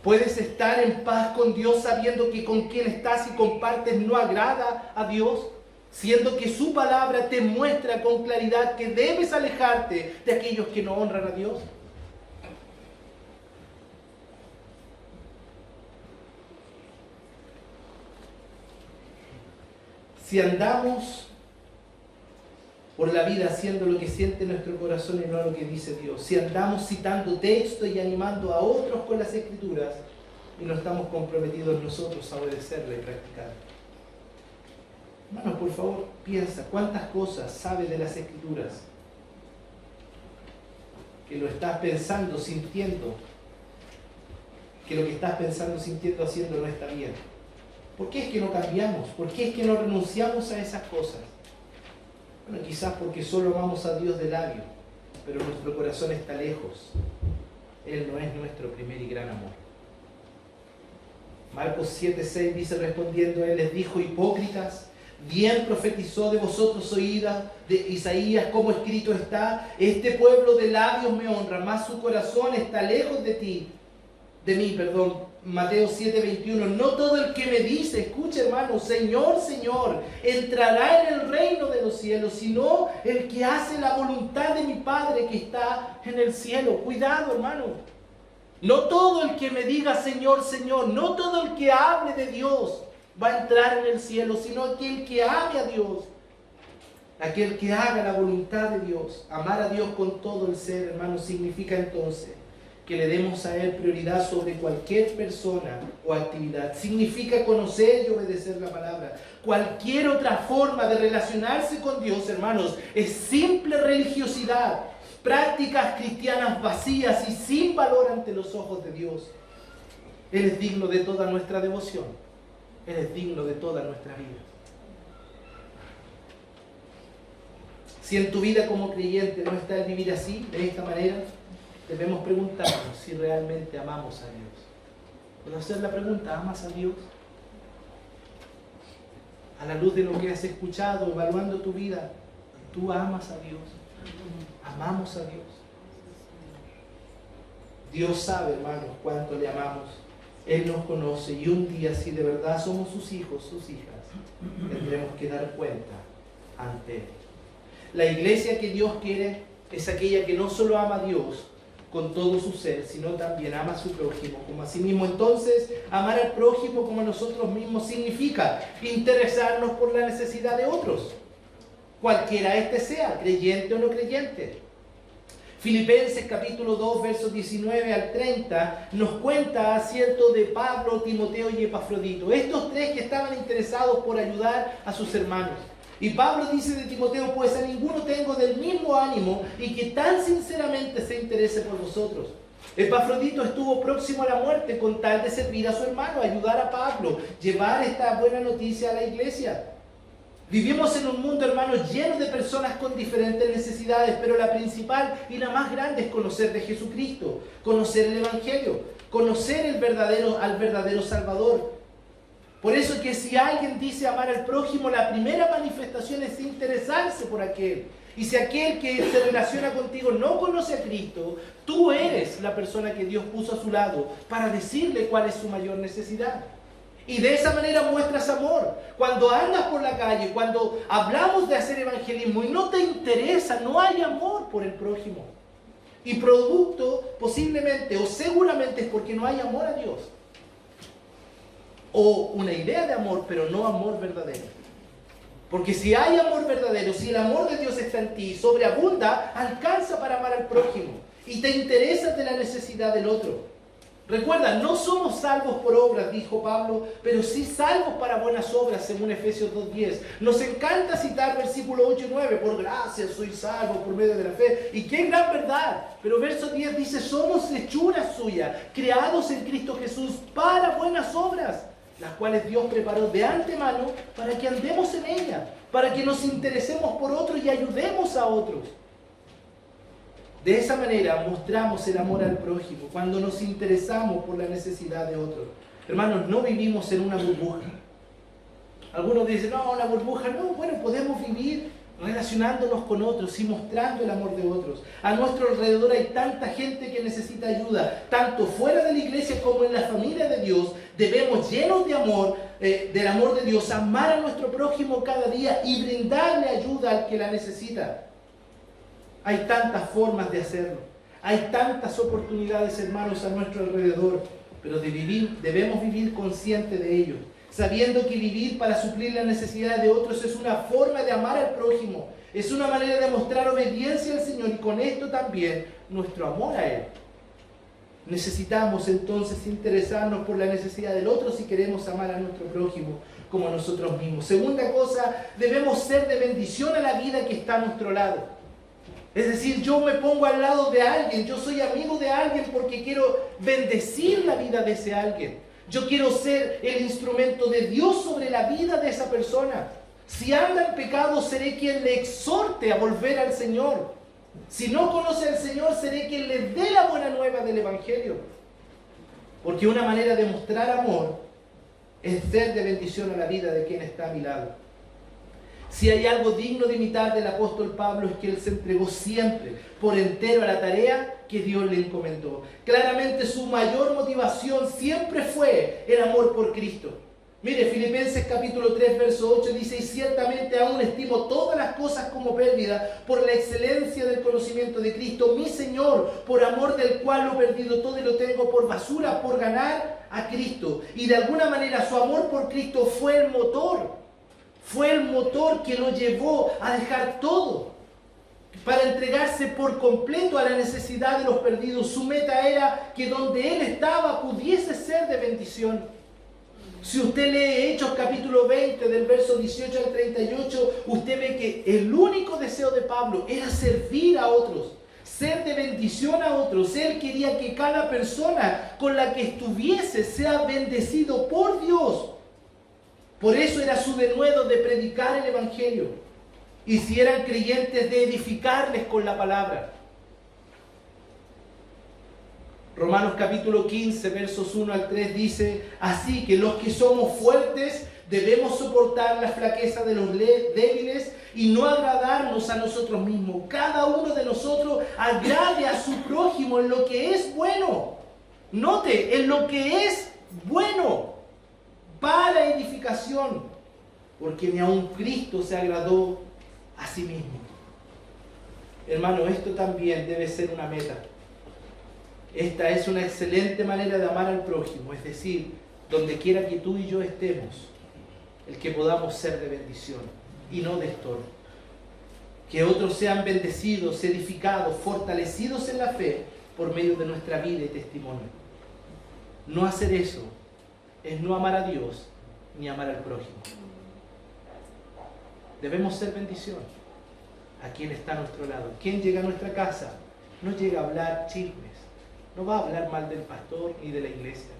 Speaker 1: ¿Puedes estar en paz con Dios sabiendo que con quien estás y compartes no agrada a Dios? Siendo que su palabra te muestra con claridad que debes alejarte de aquellos que no honran a Dios. Si andamos por la vida haciendo lo que siente nuestro corazón y no lo que dice Dios, si andamos citando textos y animando a otros con las Escrituras y no estamos comprometidos nosotros a obedecerla y practicarla. Hermanos, por favor, piensa cuántas cosas sabes de las Escrituras que lo estás pensando, sintiendo, que lo que estás pensando, sintiendo, haciendo no está bien. ¿Por qué es que no cambiamos? ¿Por qué es que no renunciamos a esas cosas? Bueno, quizás porque solo amamos a Dios de labio, pero nuestro corazón está lejos. Él no es nuestro primer y gran amor. Marcos 7:6 dice respondiendo, Él les dijo, hipócritas, Bien profetizó de vosotros oídas de Isaías, como escrito está: este pueblo de labios me honra, mas su corazón está lejos de mí. Mateo 7:21. No todo el que me dice, escucha hermano, Señor, Señor, entrará en el reino de los cielos, sino el que hace la voluntad de mi Padre que está en el cielo. Cuidado, hermano. No todo el que me diga Señor, Señor, no todo el que hable de Dios va a entrar en el cielo, sino aquel que ame a Dios, aquel que haga la voluntad de Dios. Amar a Dios con todo el ser, hermano, significa entonces que le demos a Él prioridad sobre cualquier persona o actividad. Significa conocer y obedecer la palabra. Cualquier otra forma de relacionarse con Dios, hermanos, es simple religiosidad, prácticas cristianas vacías y sin valor ante los ojos de Dios. Él es digno de toda nuestra devoción. Él es digno de toda nuestra vida. Si en tu vida como creyente no está el vivir así, de esta manera, debemos preguntarnos si realmente amamos a Dios. ¿Puedo hacer la pregunta? ¿Amas a Dios? A la luz de lo que has escuchado, evaluando tu vida, ¿tú amas a Dios? ¿Amamos a Dios? Dios sabe, hermanos, cuánto le amamos. Él nos conoce y un día, si de verdad somos sus hijos, sus hijas, tendremos que dar cuenta ante Él. La iglesia que Dios quiere es aquella que no solo ama a Dios con todo su ser, sino también ama a su prójimo como a sí mismo. Entonces, amar al prójimo como a nosotros mismos significa interesarnos por la necesidad de otros, cualquiera este sea, creyente o no creyente. Filipenses capítulo 2, versos 19 al 30, nos cuenta cierto de Pablo, Timoteo y Epafrodito, estos tres que estaban interesados por ayudar a sus hermanos. Y Pablo dice de Timoteo: pues a ninguno tengo del mismo ánimo y que tan sinceramente se interese por vosotros. Epafrodito estuvo próximo a la muerte con tal de servir a su hermano, ayudar a Pablo, llevar esta buena noticia a la iglesia. Vivimos en un mundo, hermanos, lleno de personas con diferentes necesidades, pero la principal y la más grande es conocer de Jesucristo, conocer el Evangelio, conocer al verdadero Salvador. Por eso es que si alguien dice amar al prójimo, la primera manifestación es interesarse por aquel. Y si aquel que se relaciona contigo no conoce a Cristo, tú eres la persona que Dios puso a su lado para decirle cuál es su mayor necesidad. Y de esa manera muestras amor. Cuando andas por la calle, cuando hablamos de hacer evangelismo y no te interesa, no hay amor por el prójimo. Y producto posiblemente o seguramente es porque no hay amor a Dios. O una idea de amor, pero no amor verdadero. Porque si hay amor verdadero, si el amor de Dios está en ti, sobreabunda, alcanza para amar al prójimo. Y te interesas de la necesidad del otro. Recuerda, no somos salvos por obras, dijo Pablo, pero sí salvos para buenas obras, según Efesios 2:10. Nos encanta citar versículo 8 y 9, por gracia soy salvo por medio de la fe. Y qué gran verdad. Pero verso 10 dice: somos hechuras suyas, creados en Cristo Jesús para buenas obras, las cuales Dios preparó de antemano para que andemos en ellas, para que nos interesemos por otros y ayudemos a otros. De esa manera mostramos el amor al prójimo, cuando nos interesamos por la necesidad de otros. Hermanos, no vivimos en una burbuja. Algunos dicen: no, una burbuja no. Bueno, podemos vivir relacionándonos con otros y mostrando el amor de otros. A nuestro alrededor hay tanta gente que necesita ayuda, tanto fuera de la iglesia como en la familia de Dios. Debemos, llenos de amor, del amor de Dios, amar a nuestro prójimo cada día y brindarle ayuda al que la necesita. Hay tantas formas de hacerlo. Hay tantas oportunidades, hermanos, a nuestro alrededor. Pero debemos vivir conscientes de ello, sabiendo que vivir para suplir las necesidades de otros es una forma de amar al prójimo. Es una manera de mostrar obediencia al Señor y con esto también nuestro amor a Él. Necesitamos entonces interesarnos por la necesidad del otro si queremos amar a nuestro prójimo como a nosotros mismos. Segunda cosa, debemos ser de bendición a la vida que está a nuestro lado. Es decir, yo me pongo al lado de alguien, yo soy amigo de alguien porque quiero bendecir la vida de ese alguien. Yo quiero ser el instrumento de Dios sobre la vida de esa persona. Si anda en pecado, seré quien le exhorte a volver al Señor. Si no conoce al Señor, seré quien le dé la buena nueva del Evangelio. Porque una manera de mostrar amor es ser de bendición a la vida de quien está a mi lado. Si hay algo digno de imitar del apóstol Pablo es que él se entregó siempre por entero a la tarea que Dios le encomendó. Claramente su mayor motivación siempre fue el amor por Cristo. Mire, Filipenses capítulo 3, verso 8 dice: y ciertamente aún estimo todas las cosas como pérdida por la excelencia del conocimiento de Cristo, mi Señor, por amor del cual lo he perdido todo y lo tengo por basura, por ganar a Cristo. Y de alguna manera su amor por Cristo fue el motor que lo llevó a dejar todo para entregarse por completo a la necesidad de los perdidos. Su meta era que donde él estaba pudiese ser de bendición. Si usted lee Hechos capítulo 20 del verso 18 al 38, usted ve que el único deseo de Pablo era servir a otros, ser de bendición a otros. Él quería que cada persona con la que estuviese sea bendecido por Dios. Por eso era su denuedo de predicar el Evangelio. Y si eran creyentes, de edificarles con la palabra. Romanos capítulo 15, versos 1 al 3 dice: así que los que somos fuertes debemos soportar la flaqueza de los débiles y no agradarnos a nosotros mismos. Cada uno de nosotros agrade a su prójimo en lo que es bueno. Note, en lo que es bueno, para edificación, porque ni aun Cristo se agradó a sí mismo. Hermano, esto también debe ser una meta. Esta es una excelente manera de amar al prójimo, es decir, donde quiera que tú y yo estemos, el que podamos ser de bendición y no de estorbo. Que otros sean bendecidos, edificados, fortalecidos en la fe por medio de nuestra vida y testimonio. No hacer eso es no amar a Dios ni amar al prójimo. Debemos ser bendición a quien está a nuestro lado. Quien llega a nuestra casa no llega a hablar chismes, no va a hablar mal del pastor ni de la iglesia,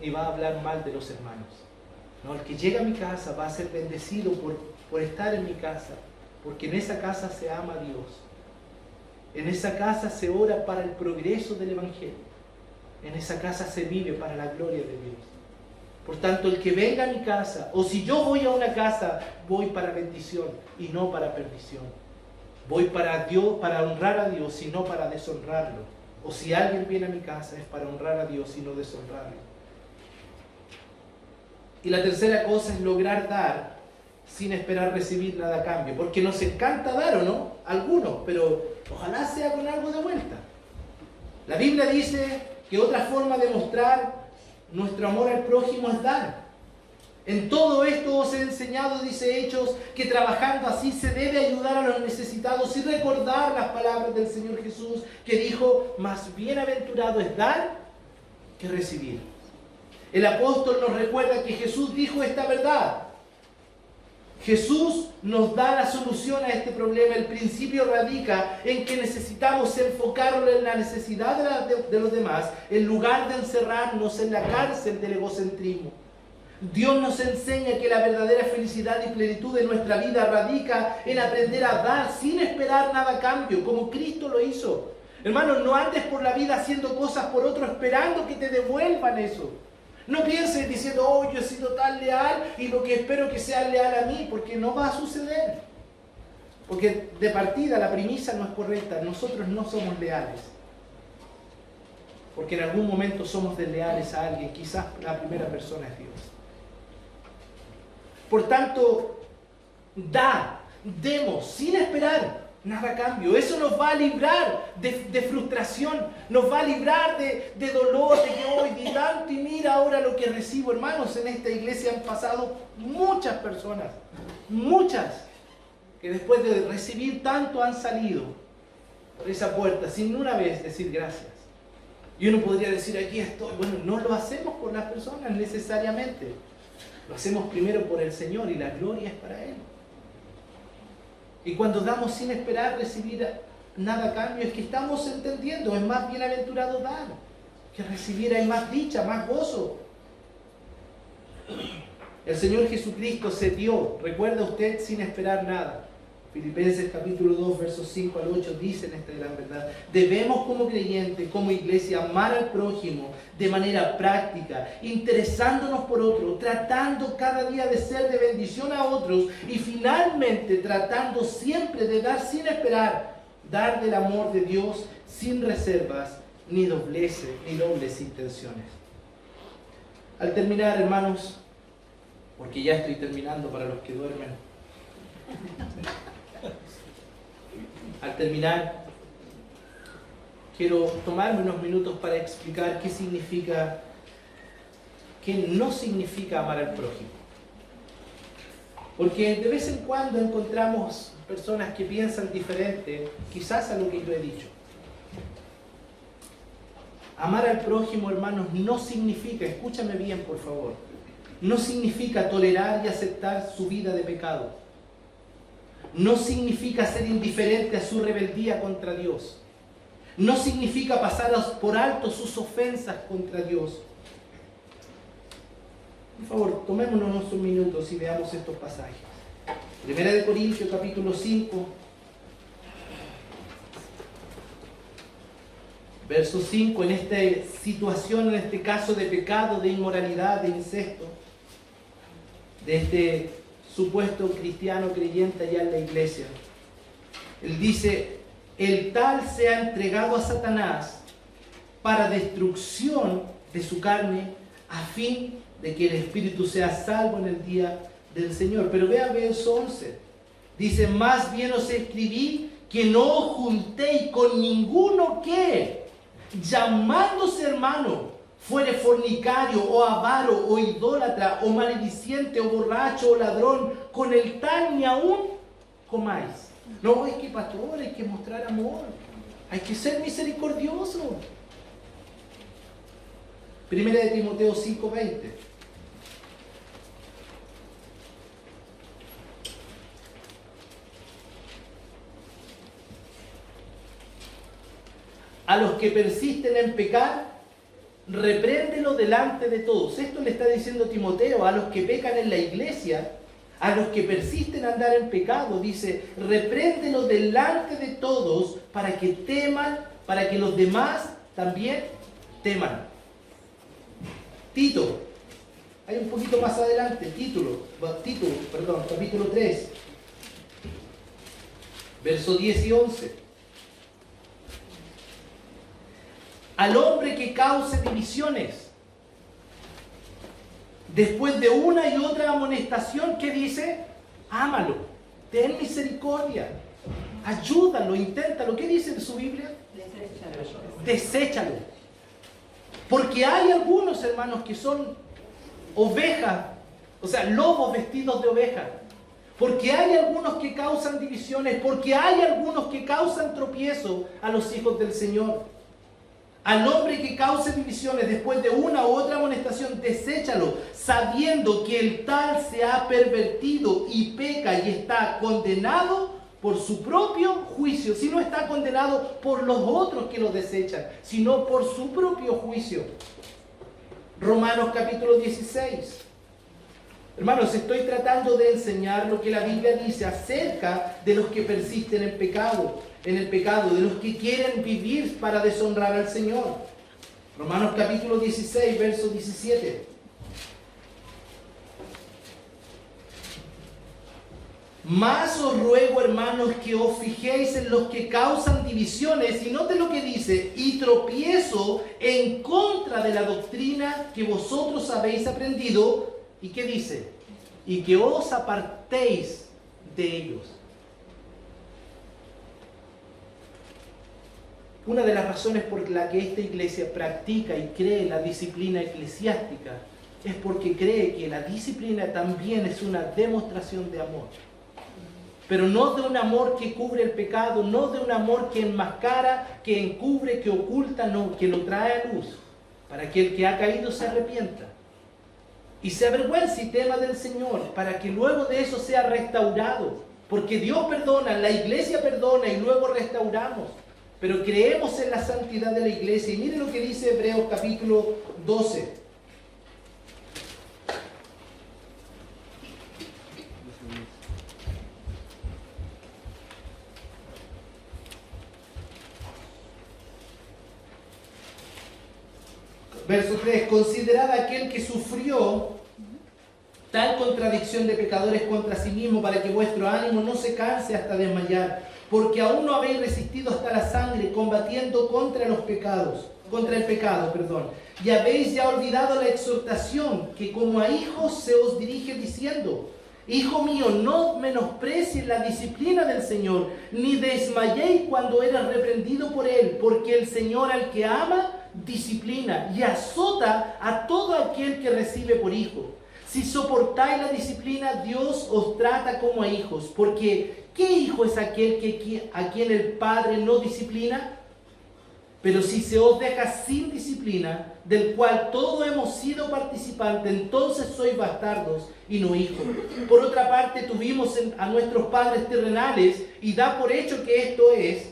Speaker 1: ni va a hablar mal de los hermanos. No, el que llega a mi casa va a ser bendecido por estar en mi casa, porque en esa casa se ama a Dios. En esa casa se ora para el progreso del Evangelio. En esa casa se vive para la gloria de Dios. Por tanto, el que venga a mi casa, o si yo voy a una casa, voy para bendición y no para perdición. Voy para Dios, para honrar a Dios y no para deshonrarlo. O si alguien viene a mi casa, es para honrar a Dios y no deshonrarlo. Y la tercera cosa es lograr dar sin esperar recibir nada a cambio. Porque nos encanta dar, ¿o no? Algunos, pero ojalá sea con algo de vuelta. La Biblia dice que otra forma de mostrar nuestro amor al prójimo es dar. En todo esto os he enseñado, dice Hechos, que trabajando así se debe ayudar a los necesitados y recordar las palabras del Señor Jesús, que dijo: más bienaventurado es dar que recibir. El apóstol nos recuerda que Jesús dijo esta verdad. Jesús nos da la solución a este problema. El principio radica en que necesitamos enfocarlo en la necesidad de los demás, en lugar de encerrarnos en la cárcel del egocentrismo. Dios nos enseña que la verdadera felicidad y plenitud de nuestra vida radica en aprender a dar sin esperar nada a cambio, como Cristo lo hizo. Hermanos, no andes por la vida haciendo cosas por otros esperando que te devuelvan eso. No pienses diciendo: oh, yo he sido tan leal y lo que espero que sea leal a mí, porque no va a suceder. Porque de partida la premisa no es correcta. Nosotros no somos leales. Porque en algún momento somos desleales a alguien. Quizás la primera persona es Dios. Por tanto, demos sin esperar nada a cambio. Eso nos va a librar de frustración, nos va a librar de dolor, de que hoy di tanto y mira ahora lo que recibo. Hermanos, en esta iglesia han pasado muchas personas, muchas, que después de recibir tanto han salido por esa puerta sin una vez decir gracias. Y uno podría decir: aquí estoy. Bueno, no lo hacemos por las personas necesariamente. Lo hacemos primero por el Señor y la gloria es para Él. Y cuando damos sin esperar recibir nada a cambio, es que estamos entendiendo: es más bienaventurado dar que recibir. Hay más dicha, más gozo. El Señor Jesucristo se dio, recuerda usted, sin esperar nada. Filipenses capítulo 2, versos 5 al 8 dicen esta gran verdad. Debemos como creyentes, como iglesia, amar al prójimo de manera práctica, interesándonos por otros, tratando cada día de ser de bendición a otros y finalmente tratando siempre de dar sin esperar, dar del amor de Dios sin reservas ni dobles intenciones. Al terminar, hermanos, porque ya estoy terminando para los que duermen. Al terminar, quiero tomarme unos minutos para explicar qué no significa amar al prójimo. Porque de vez en cuando encontramos personas que piensan diferente, quizás a lo que yo he dicho. Amar al prójimo, hermanos, no significa, escúchame bien por favor, no significa tolerar y aceptar su vida de pecado. No significa ser indiferente a su rebeldía contra Dios. No significa pasar por alto sus ofensas contra Dios. Por favor, tomémonos unos minutos y veamos estos pasajes. Primera de Corintios, capítulo 5, verso 5, en esta situación, en este caso de pecado, de inmoralidad, de incesto, de este supuesto cristiano creyente allá en la iglesia. Él dice, el tal se ha entregado a Satanás para destrucción de su carne, a fin de que el espíritu sea salvo en el día del Señor. Pero vea verso 11. Dice, más bien os escribí que no os juntéis con ninguno que, llamándose hermano, fuere fornicario, o avaro, o idólatra, o malediciente, o borracho, o ladrón, con el tal ni aún comáis. No, es que pastor, hay que mostrar amor, hay que ser misericordioso. Primera de Timoteo 5:20. A los que persisten en pecar, repréndelo delante de todos. Esto le está diciendo Timoteo a los que pecan en la iglesia, a los que persisten en andar en pecado. Dice, repréndelo delante de todos para que teman, para que los demás también teman. Tito, hay un poquito más adelante, capítulo 3, verso 10 y 11. Al hombre que cause divisiones, después de una y otra amonestación, ¿qué dice? Ámalo, ten misericordia, ayúdalo, inténtalo. ¿Qué dice en su Biblia? Deséchalo. Porque hay algunos hermanos que son ovejas, o sea, lobos vestidos de ovejas. Porque hay algunos que causan divisiones, porque hay algunos que causan tropiezo a los hijos del Señor. Al hombre que cause divisiones después de una u otra amonestación, deséchalo, sabiendo que el tal se ha pervertido y peca y está condenado por su propio juicio. Si no está condenado por los otros que lo desechan, sino por su propio juicio. Romanos capítulo 16. Hermanos, estoy tratando de enseñar lo que la Biblia dice acerca de los que persisten en el pecado, de los que quieren vivir para deshonrar al Señor. Romanos capítulo 16, verso 17. Más os ruego, hermanos, que os fijéis en los que causan divisiones, y note lo que dice, y tropiezo en contra de la doctrina que vosotros habéis aprendido. ¿Y qué dice? Y que os apartéis de ellos. Una de las razones por la que esta iglesia practica y cree la disciplina eclesiástica es porque cree que la disciplina también es una demostración de amor. Pero no de un amor que cubre el pecado, no de un amor que enmascara, que encubre, que oculta, no, que lo trae a luz, para que el que ha caído se arrepienta y se avergüence y tema del Señor, para que luego de eso sea restaurado. Porque Dios perdona, la iglesia perdona y luego restauramos. Pero creemos en la santidad de la iglesia. Y miren lo que dice Hebreos capítulo 12. Verso 3, considerad a aquel que sufrió tal contradicción de pecadores contra sí mismo, para que vuestro ánimo no se canse hasta desmayar, porque aún no habéis resistido hasta la sangre, combatiendo contra el pecado, y habéis ya olvidado la exhortación que como a hijos se os dirige diciendo: Hijo mío, no menosprecies la disciplina del Señor, ni desmayéis cuando eres reprendido por Él, porque el Señor al que ama, disciplina y azota a todo aquel que recibe por hijo. Si soportáis la disciplina, Dios os trata como a hijos, porque ¿qué hijo es aquel a quien el Padre no disciplina? Pero si se os deja sin disciplina, del cual todos hemos sido participantes, entonces sois bastardos y no hijos. Por otra parte, tuvimos a nuestros padres terrenales, y da por hecho que esto es,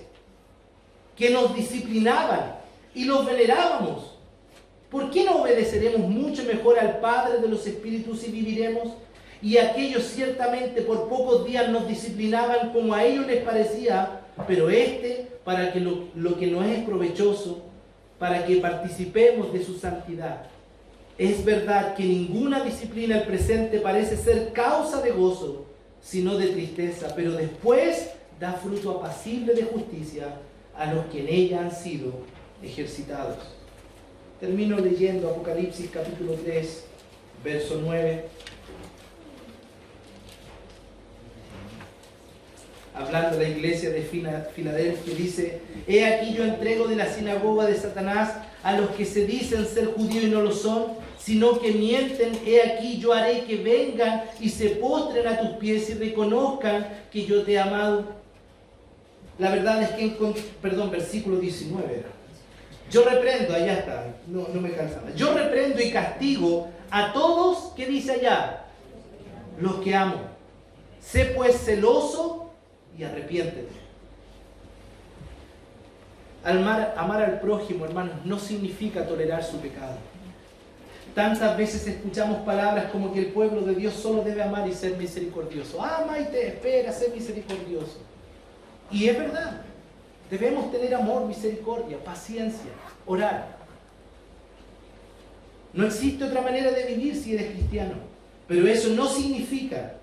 Speaker 1: que nos disciplinaban y los venerábamos. ¿Por qué no obedeceremos mucho mejor al Padre de los Espíritus y viviremos? Y aquellos ciertamente por pocos días nos disciplinaban como a ellos les parecía, pero para que lo que nos es provechoso, para que participemos de su santidad. Es verdad que ninguna disciplina al presente parece ser causa de gozo, sino de tristeza, pero después da fruto apacible de justicia a los que en ella han sido ejercitados. Termino leyendo Apocalipsis capítulo 3, verso 9. Hablando de la iglesia de Filadelfia, dice: He aquí yo entrego de la sinagoga de Satanás a los que se dicen ser judíos y no lo son, sino que mienten. He aquí yo haré que vengan y se postren a tus pies y reconozcan que yo te he amado. La verdad es que, versículo 19 era. Yo reprendo, allá está, no me cansaba. Yo reprendo y castigo a todos, ¿qué dice allá? Los que amo. Sé pues celoso y arrepiéntete. Amar al prójimo, hermanos, no significa tolerar su pecado. Tantas veces escuchamos palabras como que el pueblo de Dios solo debe amar y ser misericordioso. Ama y te espera, ser misericordioso. Y es verdad. Debemos tener amor, misericordia, paciencia, orar. No existe otra manera de vivir si eres cristiano. Pero eso no significa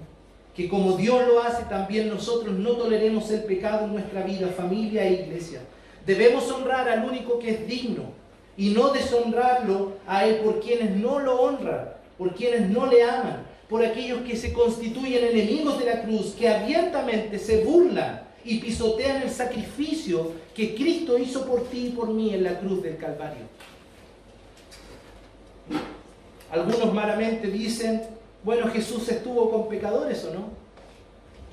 Speaker 1: que como Dios lo hace, también nosotros no toleremos el pecado en nuestra vida, familia e iglesia. Debemos honrar al único que es digno y no deshonrarlo a Él por quienes no lo honran, por quienes no le aman, por aquellos que se constituyen enemigos de la cruz, que abiertamente se burlan y pisotean el sacrificio que Cristo hizo por ti y por mí en la cruz del Calvario. Algunos malamente dicen: bueno, Jesús estuvo con pecadores, ¿o no?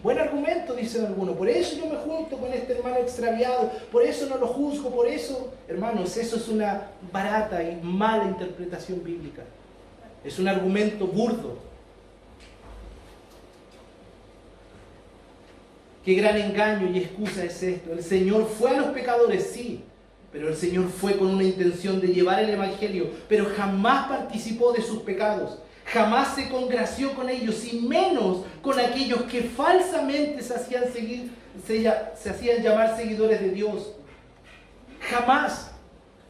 Speaker 1: Buen argumento, dicen algunos. Por eso yo me junto con este hermano extraviado, por eso no lo juzgo, por eso... Hermanos, eso es una barata y mala interpretación bíblica. Es un argumento burdo. Qué gran engaño y excusa es esto. El Señor fue a los pecadores, sí, pero el Señor fue con una intención de llevar el Evangelio, pero jamás participó de sus pecados, jamás se congració con ellos, y menos con aquellos que falsamente se hacían llamar seguidores de Dios. Jamás.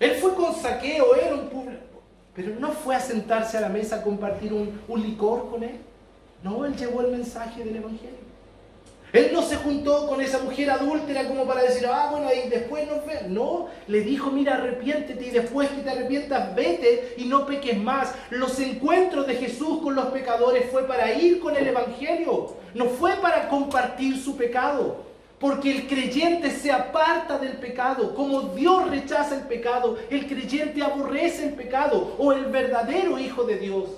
Speaker 1: Él fue con Zaqueo, era un público, pero no fue a sentarse a la mesa a compartir un licor con él. No, él llevó el mensaje del Evangelio. Él no se juntó con esa mujer adúltera como para decir: bueno, y después nos ve. No, le dijo: mira, arrepiéntete, y después que te arrepientas, vete y no peques más. Los encuentros de Jesús con los pecadores fue para ir con el Evangelio, no fue para compartir su pecado. Porque el creyente se aparta del pecado. Como Dios rechaza el pecado, el creyente aborrece el pecado, o el verdadero Hijo de Dios.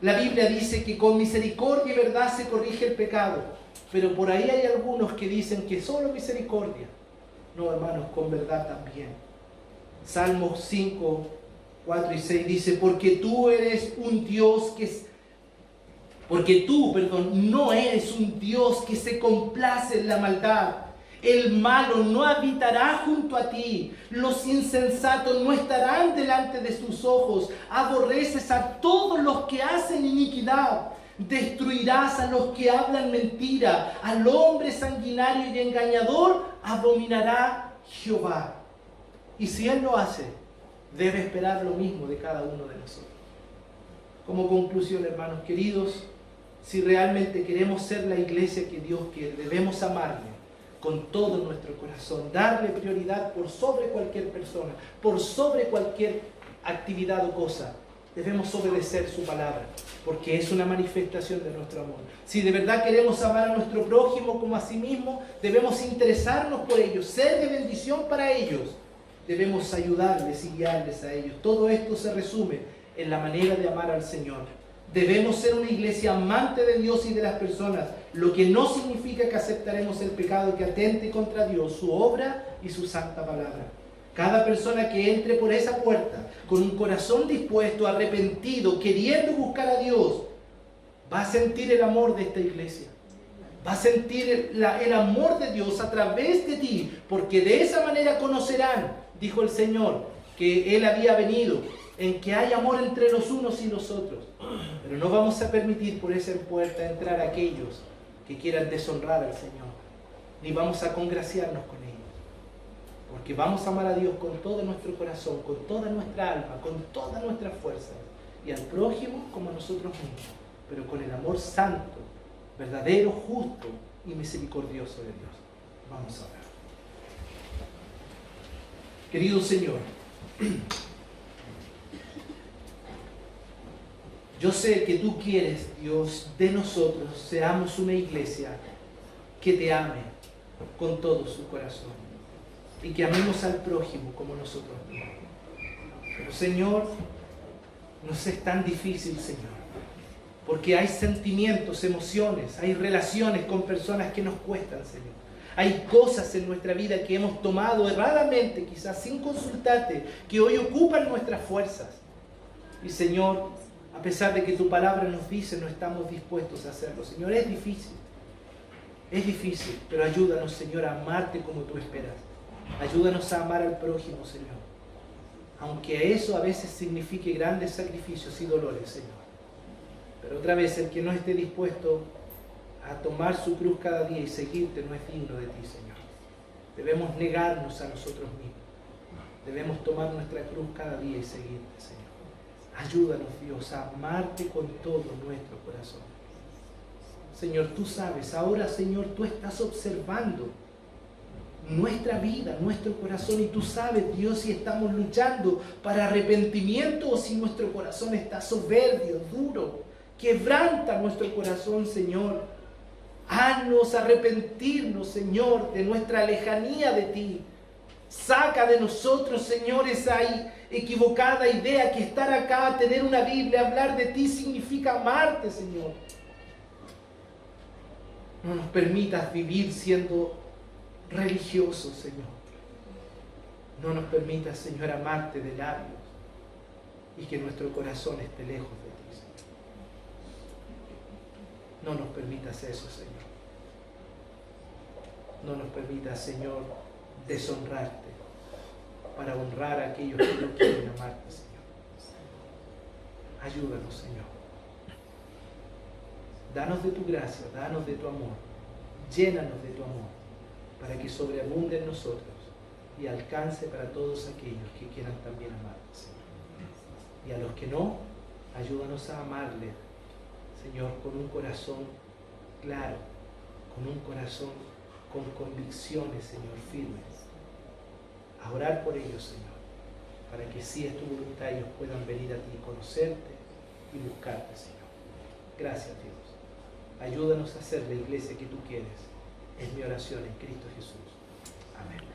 Speaker 1: La Biblia dice que con misericordia y verdad se corrige el pecado, pero por ahí hay algunos que dicen que solo misericordia. No, hermanos, con verdad también. Salmos 5, 4 y 6 dice: porque tú no eres un Dios que se complace en la maldad. El malo no habitará junto a ti, los insensatos no estarán delante de sus ojos. Aborreces a todos los que hacen iniquidad, destruirás a los que hablan mentira, al hombre sanguinario y engañador abominará Jehová. Y si Él lo hace, debe esperar lo mismo de cada uno de nosotros. Como conclusión, hermanos queridos, si realmente queremos ser la iglesia que Dios quiere, debemos amarle con todo nuestro corazón, darle prioridad por sobre cualquier persona, por sobre cualquier actividad o cosa. Debemos obedecer su palabra, porque es una manifestación de nuestro amor. Si de verdad queremos amar a nuestro prójimo como a sí mismo, debemos interesarnos por ellos, ser de bendición para ellos. Debemos ayudarles y guiarles a ellos. Todo esto se resume en la manera de amar al Señor. Debemos ser una iglesia amante de Dios y de las personas, lo que no significa que aceptaremos el pecado que atente contra Dios, su obra y su santa palabra. Cada persona que entre por esa puerta con un corazón dispuesto, arrepentido, queriendo buscar a Dios, va a sentir el amor de esta iglesia. Va a sentir el amor de Dios a través de ti, porque de esa manera conocerán, dijo el Señor, que Él había venido, en que hay amor entre los unos y los otros. Pero no vamos a permitir por esa puerta entrar a aquellos que quieran deshonrar al Señor, ni vamos a congraciarnos con ellos, porque vamos a amar a Dios con todo nuestro corazón, con toda nuestra alma, con todas nuestras fuerzas, y al prójimo como a nosotros mismos, pero con el amor santo, verdadero, justo y misericordioso de Dios. Vamos a orar. Querido Señor, yo sé que tú quieres, Dios, de nosotros seamos una iglesia que te ame con todo su corazón y que amemos al prójimo como nosotros mismos. Pero Señor, nos es tan difícil, Señor, porque hay sentimientos, emociones, hay relaciones con personas que nos cuestan, Señor. Hay cosas en nuestra vida que hemos tomado erradamente, quizás sin consultarte, que hoy ocupan nuestras fuerzas. Y Señor, a pesar de que tu palabra nos dice, no estamos dispuestos a hacerlo. Señor, es difícil, pero ayúdanos, Señor, a amarte como tú esperas. Ayúdanos a amar al prójimo, Señor. Aunque eso a veces signifique grandes sacrificios y dolores, Señor. Pero otra vez, el que no esté dispuesto a tomar su cruz cada día y seguirte no es digno de ti, Señor. Debemos negarnos a nosotros mismos. Debemos tomar nuestra cruz cada día y seguirte, Señor. Ayúdanos, Dios, a amarte con todo nuestro corazón. Señor, tú sabes, ahora, Señor, tú estás observando nuestra vida, nuestro corazón, y tú sabes, Dios, si estamos luchando para arrepentimiento o si nuestro corazón está soberbio, duro. Quebranta nuestro corazón, Señor. Haznos arrepentirnos, Señor, de nuestra lejanía de ti. Saca de nosotros, Señor, esa equivocada idea que estar acá, tener una Biblia, hablar de ti significa amarte, Señor. No nos permitas vivir siendo religiosos, Señor. No nos permitas, Señor, amarte de labios y que nuestro corazón esté lejos de ti, Señor. No nos permitas eso, Señor. No nos permitas, Señor, deshonrarte para honrar a aquellos que no quieren amarte, Señor. Ayúdanos, Señor. Danos de tu gracia, danos de tu amor. Llénanos de tu amor para que sobreabunde en nosotros y alcance para todos aquellos que quieran también amarte, Señor. Y a los que no, ayúdanos a amarle, Señor, con un corazón claro, con un corazón con convicciones, Señor, firmes. A orar por ellos, Señor, para que si es tu voluntad ellos puedan venir a ti, conocerte y buscarte, Señor. Gracias, Dios. Ayúdanos a ser la iglesia que tú quieres. Es mi oración en Cristo Jesús. Amén.